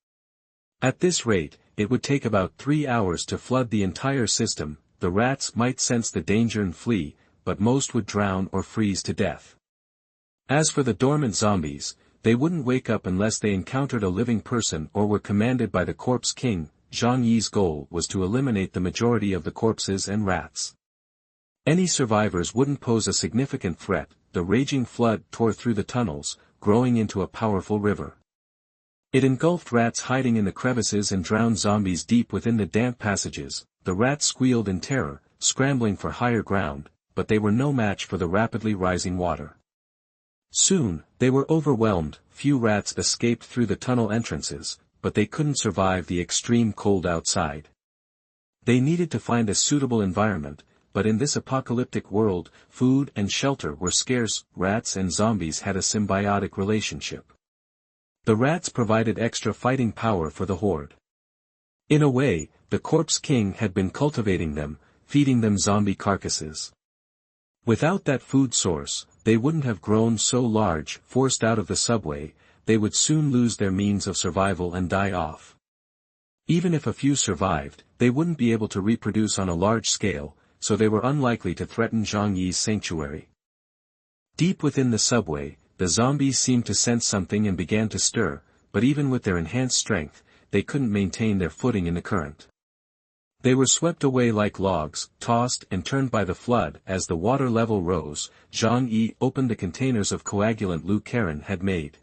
At this rate, it would take about 3 hours to flood the entire system. The rats might sense the danger and flee, but most would drown or freeze to death. As for the dormant zombies, they wouldn't wake up unless they encountered a living person or were commanded by the Corpse King. Zhang Yi's goal was to eliminate the majority of the corpses and rats. Any survivors wouldn't pose a significant threat. The raging flood tore through the tunnels, growing into a powerful river. It engulfed rats hiding in the crevices and drowned zombies deep within the damp passages. The rats squealed in terror, scrambling for higher ground, but they were no match for the rapidly rising water. Soon, they were overwhelmed. Few rats escaped through the tunnel entrances, but they couldn't survive the extreme cold outside. They needed to find a suitable environment, but in this apocalyptic world, food and shelter were scarce. Rats and zombies had a symbiotic relationship. The rats provided extra fighting power for the horde. In a way, the Corpse King had been cultivating them, feeding them zombie carcasses. Without that food source, they wouldn't have grown so large. Forced out of the subway, they would soon lose their means of survival and die off. Even if a few survived, they wouldn't be able to reproduce on a large scale, so they were unlikely to threaten Zhang Yi's sanctuary. Deep within the subway, the zombies seemed to sense something and began to stir, but even with their enhanced strength, they couldn't maintain their footing in the current. They were swept away like logs, tossed and turned by the flood. As the water level rose, Zhang Yi opened the containers of coagulant Lu Karen had made.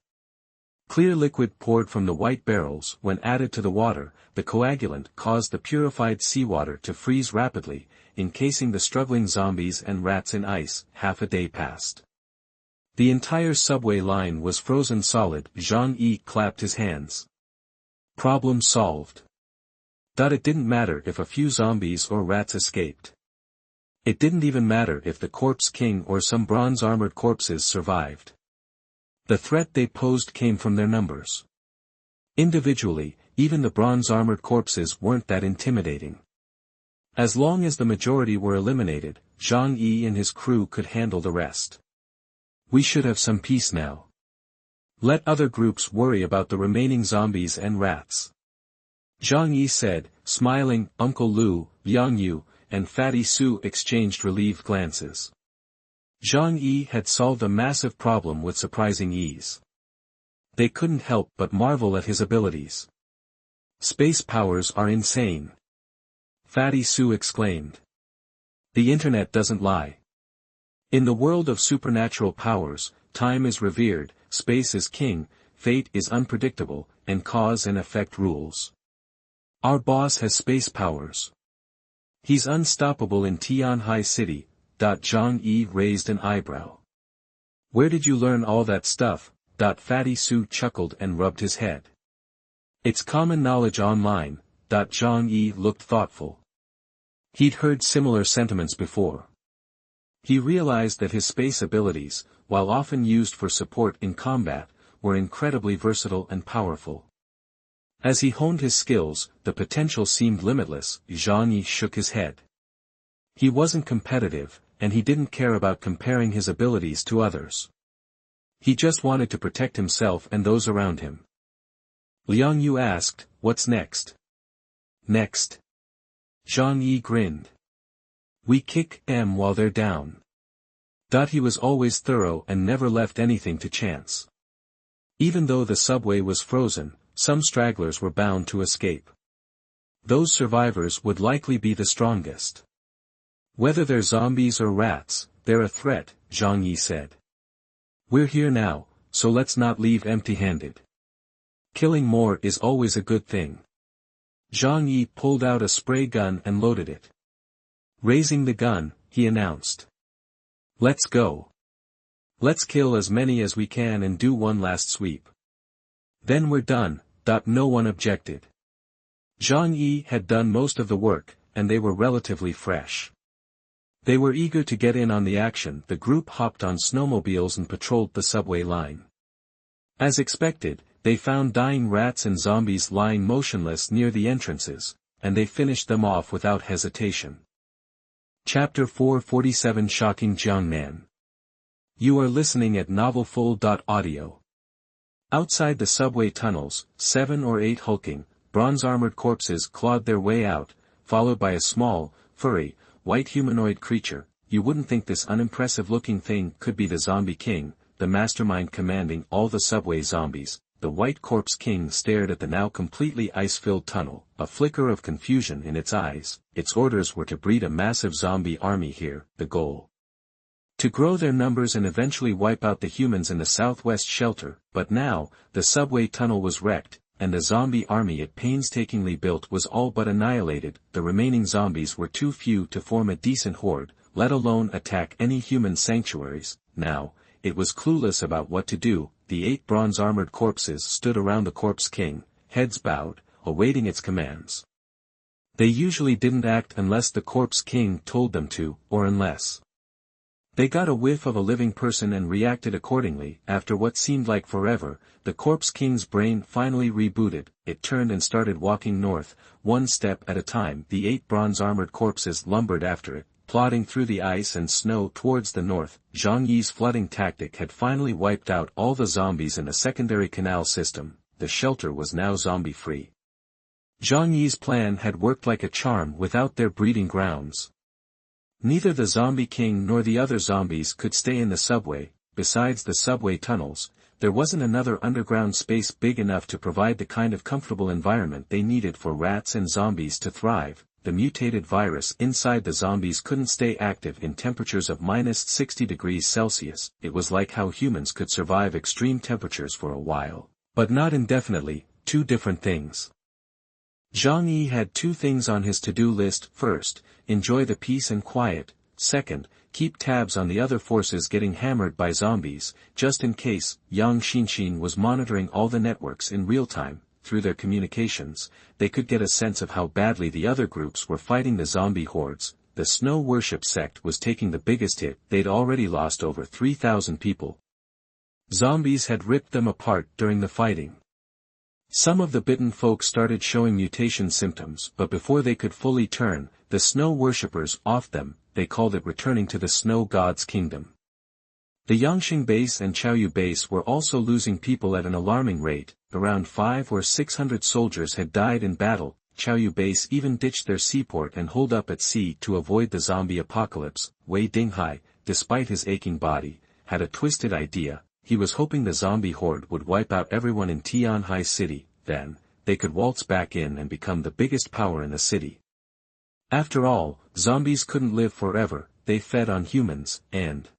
Clear liquid poured from the white barrels. When added to the water, the coagulant caused the purified seawater to freeze rapidly, encasing the struggling zombies and rats in ice. Half a day passed. The entire subway line was frozen solid. Zhang Yi clapped his hands. Problem solved. It didn't matter if a few zombies or rats escaped. It didn't even matter if the corpse king or some bronze-armored corpses survived. The threat they posed came from their numbers. Individually, even the bronze-armored corpses weren't that intimidating. As long as the majority were eliminated, Zhang Yi and his crew could handle the rest. We should have some peace now. Let other groups worry about the remaining zombies and rats. Zhang Yi said, smiling. Uncle Lu, Liang Yu, and Fatty Su exchanged relieved glances. Zhang Yi had solved a massive problem with surprising ease. They couldn't help but marvel at his abilities. Space powers are insane. Fatty Su exclaimed. The internet doesn't lie. In the world of supernatural powers, time is revered, space is king, fate is unpredictable, and cause and effect rules. Our boss has space powers. He's unstoppable in Tianhai City. Zhang Yi raised an eyebrow. Where did you learn all that stuff? Fatty Su chuckled and rubbed his head. It's common knowledge online. Zhang Yi looked thoughtful. He'd heard similar sentiments before. He realized that his space abilities, while often used for support in combat, were incredibly versatile and powerful. As he honed his skills, the potential seemed limitless. Zhang Yi shook his head. He wasn't competitive, and he didn't care about comparing his abilities to others. He just wanted to protect himself and those around him. Liang Yu asked, what's next? Next? Zhang Yi grinned. We kick them while they're down. He was always thorough and never left anything to chance. Even though the subway was frozen, some stragglers were bound to escape. Those survivors would likely be the strongest. Whether they're zombies or rats, they're a threat, Zhang Yi said. We're here now, so let's not leave empty-handed. Killing more is always a good thing. Zhang Yi pulled out a spray gun and loaded it. Raising the gun, he announced. Let's go. Let's kill as many as we can and do one last sweep. Then we're done. No one objected. Zhang Yi had done most of the work, and they were relatively fresh. They were eager to get in on the action. The group hopped on snowmobiles and patrolled the subway line. As expected, they found dying rats and zombies lying motionless near the entrances, and they finished them off without hesitation. Chapter 447 Shocking Jiangnan. You are listening at novelfull.audio. Outside the subway tunnels, 7 or 8 hulking, bronze-armored corpses clawed their way out, followed by a small, furry, white humanoid creature. You wouldn't think this unimpressive-looking thing could be the Zombie King, the mastermind commanding all the subway zombies. The White Corpse King stared at the now completely ice-filled tunnel, a flicker of confusion in its eyes. Its orders were to breed a massive zombie army here, the goal. To grow their numbers and eventually wipe out the humans in the southwest shelter. But now, the subway tunnel was wrecked, and the zombie army it painstakingly built was all but annihilated. The remaining zombies were too few to form a decent horde, let alone attack any human sanctuaries. Now, it was clueless about what to do. The 8 bronze-armored corpses stood around the Corpse King, heads bowed, awaiting its commands. They usually didn't act unless the Corpse King told them to, or unless they got a whiff of a living person and reacted accordingly. After what seemed like forever, the Corpse King's brain finally rebooted. It turned and started walking north, one step at a time. The 8 bronze-armored corpses lumbered after it, plodding through the ice and snow towards the north. Zhang Yi's flooding tactic had finally wiped out all the zombies in the secondary canal system. The shelter was now zombie-free. Zhang Yi's plan had worked like a charm without their breeding grounds. Neither the Zombie King nor the other zombies could stay in the subway. Besides the subway tunnels, there wasn't another underground space big enough to provide the kind of comfortable environment they needed for rats and zombies to thrive. the mutated virus inside the zombies couldn't stay active in temperatures of -60 degrees Celsius. It was like how humans could survive extreme temperatures for a while, but not indefinitely, two different things. Zhang Yi had two things on his to-do list. First, enjoy the peace and quiet. Second, keep tabs on the other forces getting hammered by zombies, just in case. Yang Xinxin was monitoring all the networks in real time. Through their communications, they could get a sense of how badly the other groups were fighting the zombie hordes. The Snow Worship sect was taking the biggest hit. They'd already lost over 3,000 people. Zombies had ripped them apart during the fighting. Some of the bitten folk started showing mutation symptoms, but before they could fully turn, the Snow Worshippers offed them. They called it returning to the Snow God's kingdom. The Yangxing base and Chaoyu base were also losing people at an alarming rate. Around 500 or 600 soldiers had died in battle. Chaoyu base even ditched their seaport and holed up at sea to avoid the zombie apocalypse. Wei Dinghai, despite his aching body, had a twisted idea. He was hoping the zombie horde would wipe out everyone in Tianhai City, then, they could waltz back in and become the biggest power in the city. After all, zombies couldn't live forever, they fed on humans, and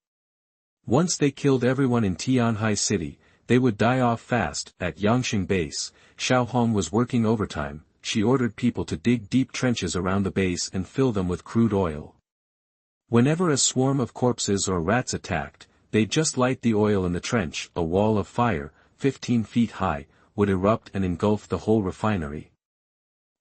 once they killed everyone in Tianhai City, they would die off fast. At Yangxing base, Xiao Hong was working overtime. She ordered people to dig deep trenches around the base and fill them with crude oil. Whenever a swarm of corpses or rats attacked, they'd just light the oil in the trench. A wall of fire, 15 feet high, would erupt and engulf the whole refinery.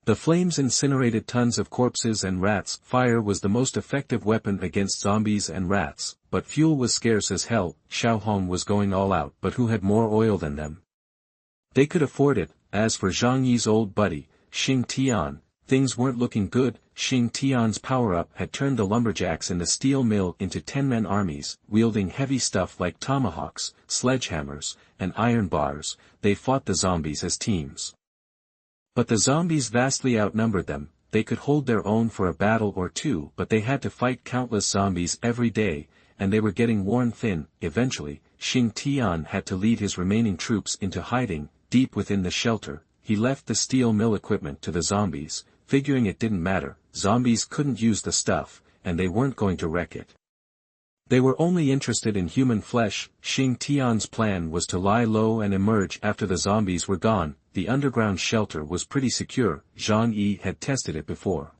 The flames incinerated tons of corpses and rats. Fire was the most effective weapon against zombies and rats, but fuel was scarce as hell. Xiao Hong was going all out, but who had more oil than them? They could afford it. As for Zhang Yi's old buddy, Xing Tian, things weren't looking good. Xing Tian's power-up had turned the lumberjacks in the steel mill into 10-man armies, wielding heavy stuff like tomahawks, sledgehammers, and iron bars. They fought the zombies as teams. But the zombies vastly outnumbered them. They could hold their own for a battle or two, but they had to fight countless zombies every day, and they were getting worn thin. Eventually, Xing Tian had to lead his remaining troops into hiding. Deep within the shelter, he left the steel mill equipment to the zombies, figuring it didn't matter. Zombies couldn't use the stuff, and they weren't going to wreck it. They were only interested in human flesh. Xing Tian's plan was to lie low and emerge after the zombies were gone. The underground shelter was pretty secure. Zhang Yi had tested it before.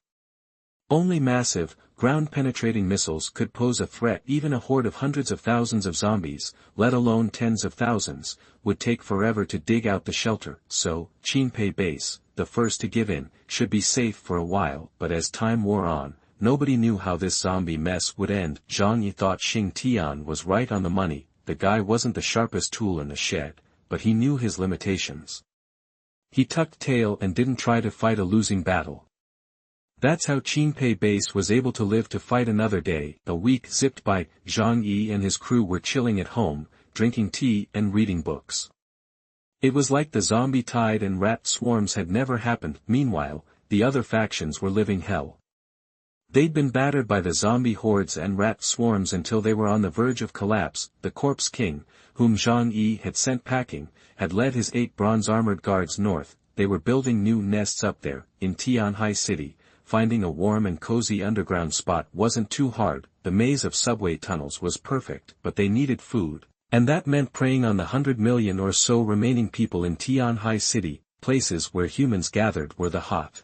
Only massive, ground-penetrating missiles could pose a threat. Even a horde of hundreds of thousands of zombies, let alone tens of thousands, would take forever to dig out the shelter. So, Qinpei base, the first to give in, should be safe for a while. But as time wore on, nobody knew how this zombie mess would end. Zhang Yi thought Xing Tian was right on the money. The guy wasn't the sharpest tool in the shed, but he knew his limitations. He tucked tail and didn't try to fight a losing battle. That's how Qinpei base was able to live to fight another day. A week zipped by. Zhang Yi and his crew were chilling at home, drinking tea and reading books. It was like the zombie tide and rat swarms had never happened. Meanwhile, the other factions were living hell. They'd been battered by the zombie hordes and rat swarms until they were on the verge of collapse. The Corpse King, whom Zhang Yi had sent packing, had led his 8 bronze-armored guards north. They were building new nests up there. In Tianhai City, finding a warm and cozy underground spot wasn't too hard. The maze of subway tunnels was perfect, but they needed food, and that meant preying on the 100 million or so remaining people in Tianhai City. Places where humans gathered were the hot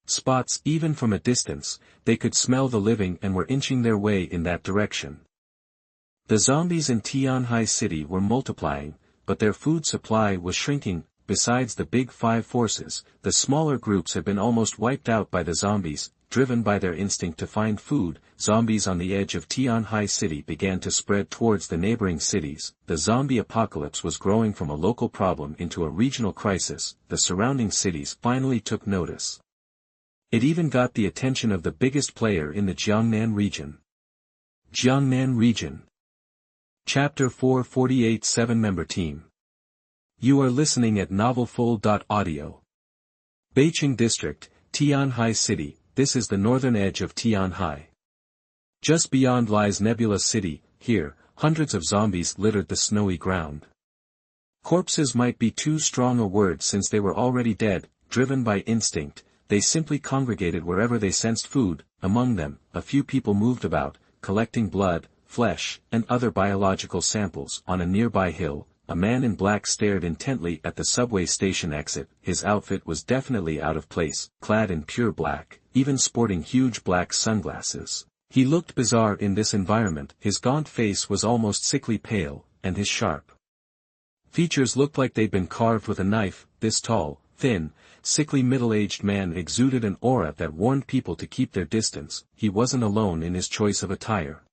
spots. Even from a distance, they could smell the living and were inching their way in that direction. The zombies in Tianhai City were multiplying, but their food supply was shrinking. Besides the big 5 forces, the smaller groups had been almost wiped out by the zombies. Driven by their instinct to find food, zombies on the edge of Tianhai City began to spread towards the neighboring cities. The zombie apocalypse was growing from a local problem into a regional crisis. The surrounding cities finally took notice. It even got the attention of the biggest player in the Jiangnan region. Jiangnan region. Chapter 448 7-member team. You are listening at novelfull.audio. Beiqing District, Tianhai City. This is the northern edge of Tianhai. Just beyond lies Nebula City. Here, hundreds of zombies littered the snowy ground. Corpses might be too strong a word since they were already dead. Driven by instinct, they simply congregated wherever they sensed food. Among them, a few people moved about, collecting blood, flesh, and other biological samples. On a nearby hill, a man in black stared intently at the subway station exit. His outfit was definitely out of place, clad in pure black, even sporting huge black sunglasses. He looked bizarre in this environment. His gaunt face was almost sickly pale, and his sharp features looked like they'd been carved with a knife. This tall, thin, sickly middle-aged man exuded an aura that warned people to keep their distance. He wasn't alone in his choice of attire.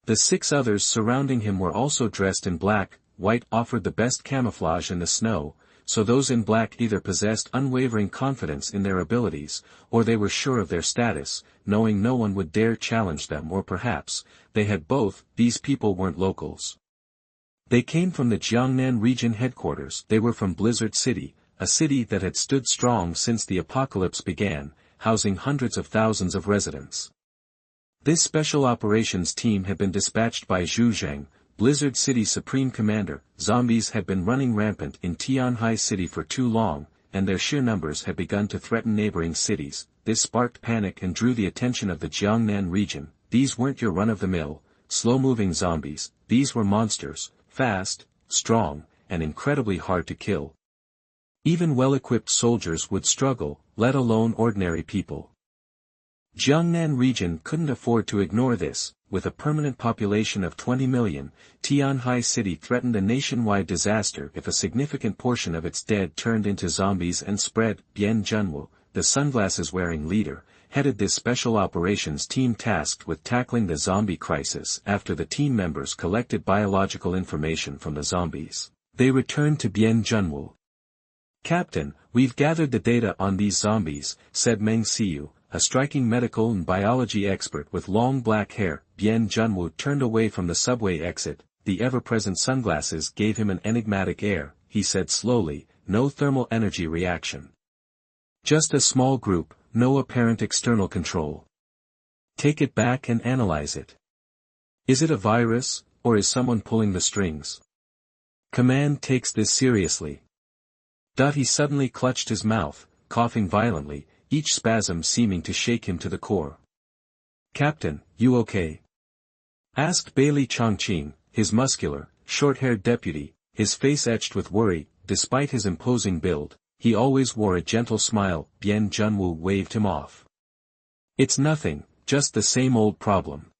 The 6 others surrounding him were also dressed in black. White offered the best camouflage in the snow, so those in black either possessed unwavering confidence in their abilities, or they were sure of their status, knowing no one would dare challenge them, or perhaps, they had both. These people weren't locals. They came from the Jiangnan region headquarters. They were from Blizzard City, a city that had stood strong since the apocalypse began, housing hundreds of thousands of residents. This special operations team had been dispatched by Zhu Zhang, Blizzard City's supreme commander. Zombies had been running rampant in Tianhai City for too long, and their sheer numbers had begun to threaten neighboring cities. This sparked panic and drew the attention of the Jiangnan region. These weren't your run-of-the-mill, slow-moving zombies. These were monsters, fast, strong, and incredibly hard to kill. Even well-equipped soldiers would struggle, let alone ordinary people. Jiangnan region couldn't afford to ignore this. With a permanent population of 20 million, Tianhai City threatened a nationwide disaster if a significant portion of its dead turned into zombies and spread. Bian Junwu, the sunglasses-wearing leader, headed this special operations team tasked with tackling the zombie crisis. After the team members collected biological information from the zombies, they returned to Bian Junwu. "Captain, we've gathered the data on these zombies," said Meng Xiu, a striking medical and biology expert with long black hair. Bian Junwu turned away from the subway exit. The ever-present sunglasses gave him an enigmatic air. He said slowly, "No thermal energy reaction. Just a small group, no apparent external control. Take it back and analyze it. Is it a virus, or is someone pulling the strings? Command takes this seriously." He suddenly clutched his mouth, coughing violently, each spasm seeming to shake him to the core. "Captain, you okay?" asked Bailey Chongqing, his muscular, short-haired deputy, his face etched with worry. Despite his imposing build, he always wore a gentle smile. Bian Junwu waved him off. "It's nothing, just the same old problem."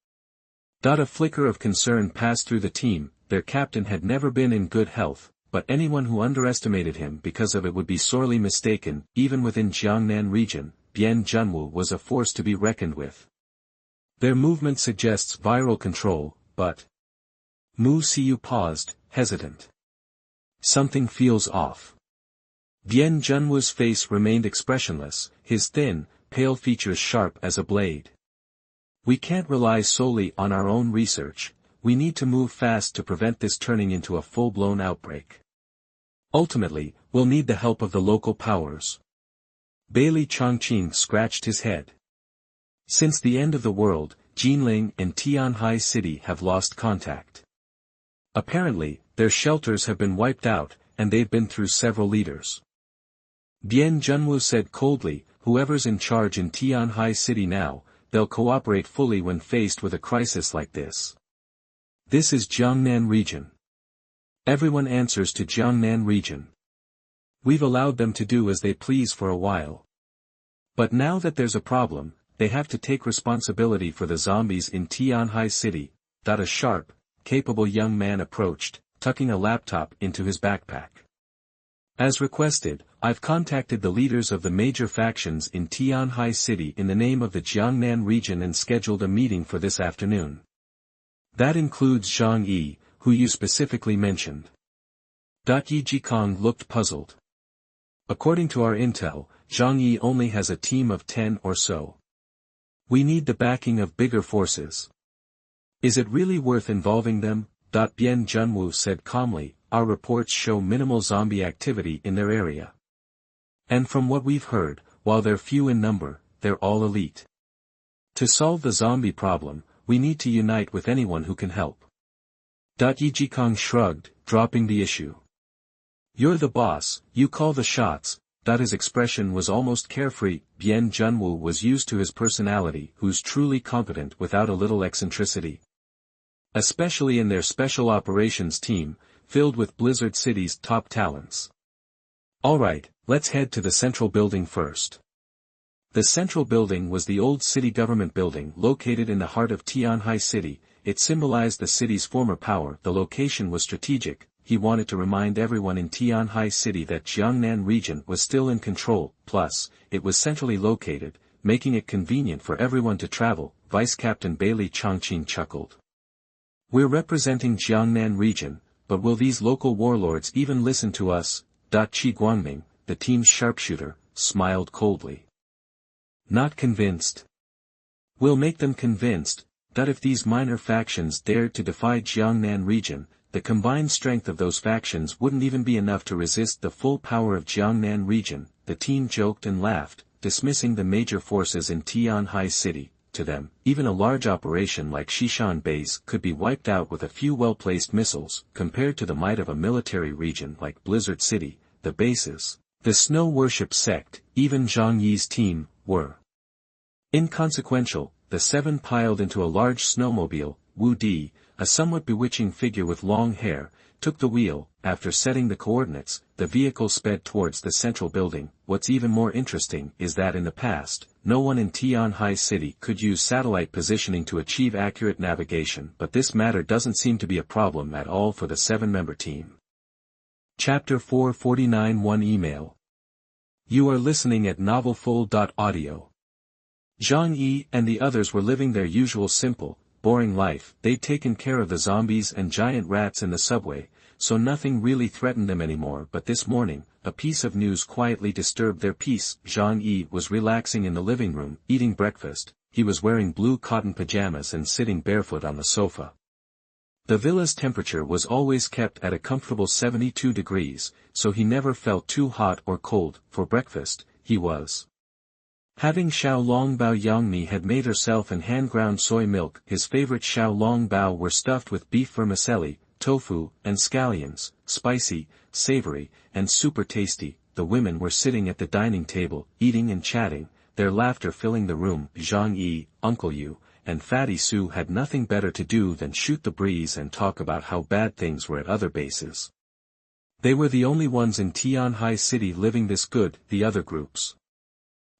A flicker of concern passed through the team. Their captain had never been in good health, but anyone who underestimated him because of it would be sorely mistaken. Even within Jiangnan region, Bian Junwu was a force to be reckoned with. "Their movement suggests viral control, but..." Mu Xiu paused, hesitant. "Something feels off." Bian Junwu's face remained expressionless, his thin, pale features sharp as a blade. "We can't rely solely on our own research. We need to move fast to prevent this turning into a full-blown outbreak. Ultimately, we'll need the help of the local powers." Bailey Chongqing scratched his head. "Since the end of the world, Jinling and Tianhai City have lost contact. Apparently, their shelters have been wiped out, and they've been through several leaders." Bian Junwu said coldly, "Whoever's in charge in Tianhai City now, they'll cooperate fully when faced with a crisis like this. This is Jiangnan region. Everyone answers to Jiangnan region. We've allowed them to do as they please for a while. But now that there's a problem, they have to take responsibility for the zombies in Tianhai City." A sharp, capable young man approached, tucking a laptop into his backpack. "As requested, I've contacted the leaders of the major factions in Tianhai City in the name of the Jiangnan region and scheduled a meeting for this afternoon. That includes Zhang Yi, who you specifically mentioned." Yi Jikong looked puzzled. "According to our intel, Zhang Yi only has a team of 10 or so. We need the backing of bigger forces. Is it really worth involving them?" Bian Junwu said calmly, "Our reports show minimal zombie activity in their area. And from what we've heard, while they're few in number, they're all elite. To solve the zombie problem, we need to unite with anyone who can help." Yi Jikong shrugged, dropping the issue. "You're the boss, you call the shots." His expression was almost carefree. Bian Junwu was used to his personality, who's truly competent without a little eccentricity. Especially in their special operations team, filled with Blizzard City's top talents. Alright, let's head to the central building first. The central building was the old city government building located in the heart of Tianhai City. It symbolized the city's former power. The location was strategic. He wanted to remind everyone in Tianhai City that Jiangnan region was still in control, plus, it was centrally located, making it convenient for everyone to travel. Vice Captain Bailey Chongqing chuckled. We're representing Jiangnan region, but will these local warlords even listen to us? Qi Guangming, the team's sharpshooter, smiled coldly. Not convinced. We'll make them convinced, that if these minor factions dared to defy Jiangnan region, the combined strength of those factions wouldn't even be enough to resist the full power of Jiangnan region. The team joked and laughed, dismissing the major forces in Tianhai City. To them, even a large operation like Xishan Base could be wiped out with a few well-placed missiles. Compared to the might of a military region like Blizzard City, the bases, the snow worship sect, even Zhang Yi's team, were inconsequential. The seven piled into a large snowmobile. Wu Di, a somewhat bewitching figure with long hair, took the wheel. After setting the coordinates, the vehicle sped towards the central building. What's even more interesting is that in the past, no one in Tianhai City could use satellite positioning to achieve accurate navigation, but this matter doesn't seem to be a problem at all for the 7-member team. Chapter 449-1 Email. You are listening at novelfull.audio. Zhang Yi and the others were living their usual simple, boring life. They'd taken care of the zombies and giant rats in the subway, so nothing really threatened them anymore. But this morning, a piece of news quietly disturbed their peace. Zhang Yi was relaxing in the living room, eating breakfast. He was wearing blue cotton pajamas and sitting barefoot on the sofa. The villa's temperature was always kept at a comfortable 72 degrees, so he never felt too hot or cold. For breakfast, he was having xiaolongbao. Yangmi had made herself and hand-ground soy milk. His favorite xiaolongbao were stuffed with beef vermicelli, tofu, and scallions, spicy, savory, and super tasty. The women were sitting at the dining table, eating and chatting, their laughter filling the room. Zhang Yi, Uncle Yu, and Fatty Su had nothing better to do than shoot the breeze and talk about how bad things were at other bases. They were the only ones in Tianhai City living this good. The other groups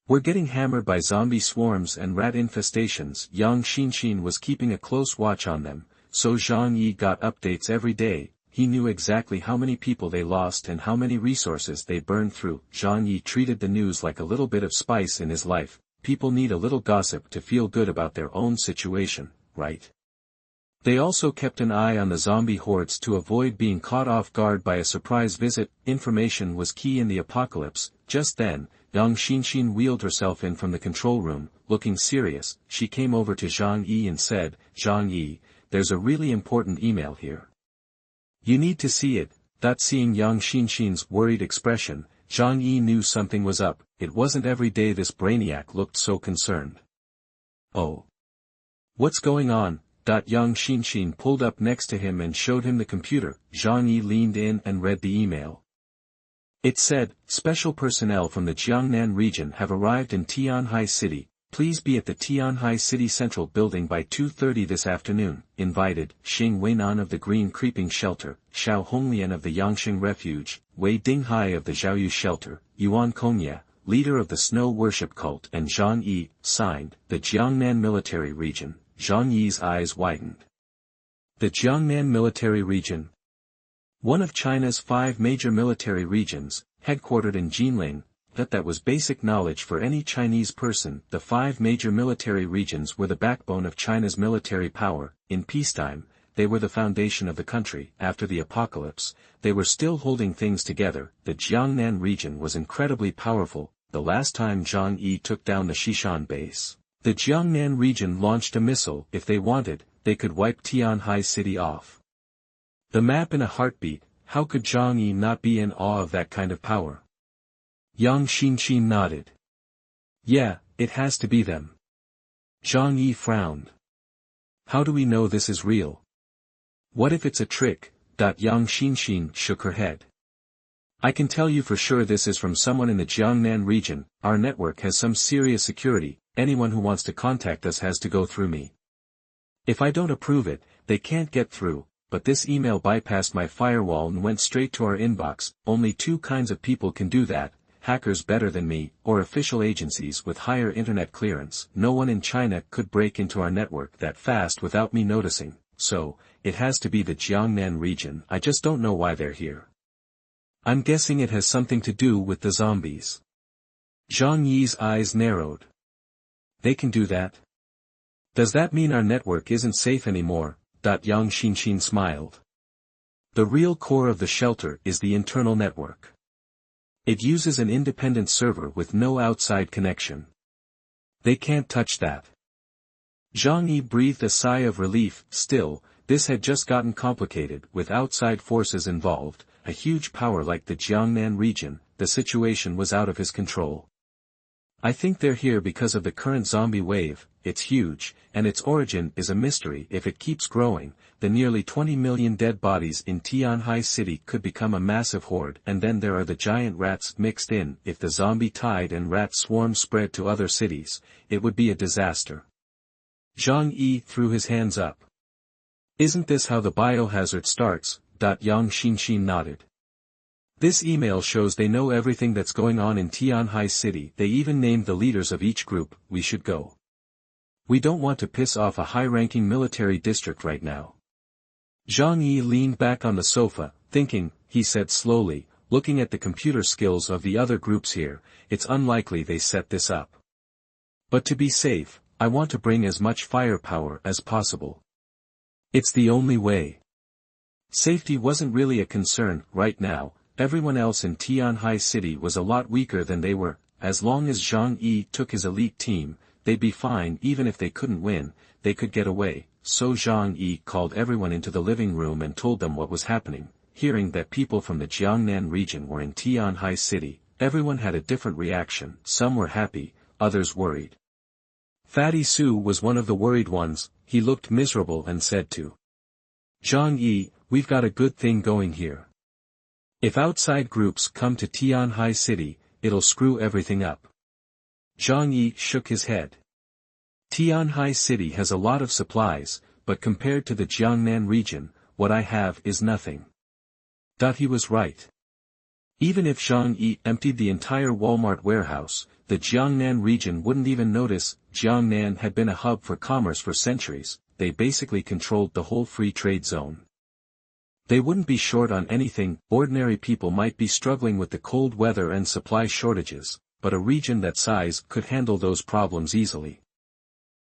were getting hammered by zombie swarms and rat infestations. Yang Xinxin was keeping a close watch on them, so Zhang Yi got updates every day. He knew exactly how many people they lost and how many resources they burned through. Zhang Yi treated the news like a little bit of spice in his life. People need a little gossip to feel good about their own situation, right? They also kept an eye on the zombie hordes to avoid being caught off guard by a surprise visit. Information was key in the apocalypse. Just then, Yang Xinxin wheeled herself in from the control room, looking serious. She came over to Zhang Yi and said, "Zhang Yi, there's a really important email here. You need to see it." Seeing Yang Xinxin's worried expression, Zhang Yi knew something was up. It wasn't every day this brainiac looked so concerned. "Oh. What's going on?" Yang Xinxin pulled up next to him and showed him the computer. Zhang Yi leaned in and read the email. It said, "Special personnel from the Jiangnan region have arrived in Tianhai City. Please be at the Tianhai City Central Building by 2:30 this afternoon. Invited, Xing Weinan of the Green Creeping Shelter, Xiao Honglian of the Yangsheng Refuge, Wei Dinghai of the Zhaoyu Shelter, Yuan Kongya, leader of the Snow Worship Cult, and Zhang Yi." Signed, the Jiangnan Military Region. Zhang Yi's eyes widened. The Jiangnan Military Region. One of China's 5 major military regions, headquartered in Jiangnan. That was basic knowledge for any Chinese person. The 5 major military regions were the backbone of China's military power. In peacetime, they were the foundation of the country. After the apocalypse, they were still holding things together. The Jiangnan region was incredibly powerful. The last time Zhang Yi took down the Xishan base, the Jiangnan region launched a missile. If they wanted, they could wipe Tianhai City off the map in a heartbeat. How could Zhang Yi not be in awe of that kind of power? Yang Xinxin nodded. "Yeah, it has to be them." Zhang Yi frowned. "How do we know this is real? What if it's a trick?" Yang Xinxin shook her head. I can tell you for sure this is from someone in the Jiangnan region. Our network has some serious security, anyone who wants to contact us has to go through me. If I don't approve it, they can't get through, but this email bypassed my firewall and went straight to our inbox. Only two kinds of people can do that, hackers better than me, or official agencies with higher internet clearance. No one in China could break into our network that fast without me noticing, so, it has to be the Jiangnan region. I just don't know why they're here. I'm guessing it has something to do with the zombies. Zhang Yi's eyes narrowed. They can do that? Does that mean our network isn't safe anymore? Yang Xinshin smiled. The real core of the shelter is the internal network. It uses an independent server with no outside connection. They can't touch that. Zhang Yi breathed a sigh of relief. Still, this had just gotten complicated. With outside forces involved, a huge power like the Jiangnan region, the situation was out of his control. I think they're here because of the current zombie wave. It's huge, and its origin is a mystery. If it keeps growing, the nearly 20 million dead bodies in Tianhai City could become a massive horde. And then there are the giant rats mixed in. If the zombie tide and rat swarm spread to other cities, it would be a disaster. Zhang Yi threw his hands up. Isn't this how the biohazard starts? Yang Xinshin nodded. This email shows they know everything that's going on in Tianhai City. They even named the leaders of each group. We should go. We don't want to piss off a high-ranking military district right now. Zhang Yi leaned back on the sofa, thinking, he said slowly, looking at the computer skills of the other groups here, it's unlikely they set this up. But to be safe, I want to bring as much firepower as possible. It's the only way. Safety wasn't really a concern. Right now, everyone else in Tianhai City was a lot weaker than they were. As long as Zhang Yi took his elite team, they'd be fine. Even if they couldn't win, they could get away. So Zhang Yi called everyone into the living room and told them what was happening. Hearing that people from the Jiangnan region were in Tianhai City, everyone had a different reaction. Some were happy, others worried. Fatty Su was one of the worried ones. He looked miserable and said to Zhang Yi, we've got a good thing going here. If outside groups come to Tianhai City, it'll screw everything up. Zhang Yi shook his head. Tianhai City has a lot of supplies, but compared to the Jiangnan region, what I have is nothing. He was right. Even if Zhang Yi emptied the entire Walmart warehouse, the Jiangnan region wouldn't even notice. Jiangnan had been a hub for commerce for centuries. They basically controlled the whole free trade zone. They wouldn't be short on anything. Ordinary people might be struggling with the cold weather and supply shortages, but a region that size could handle those problems easily.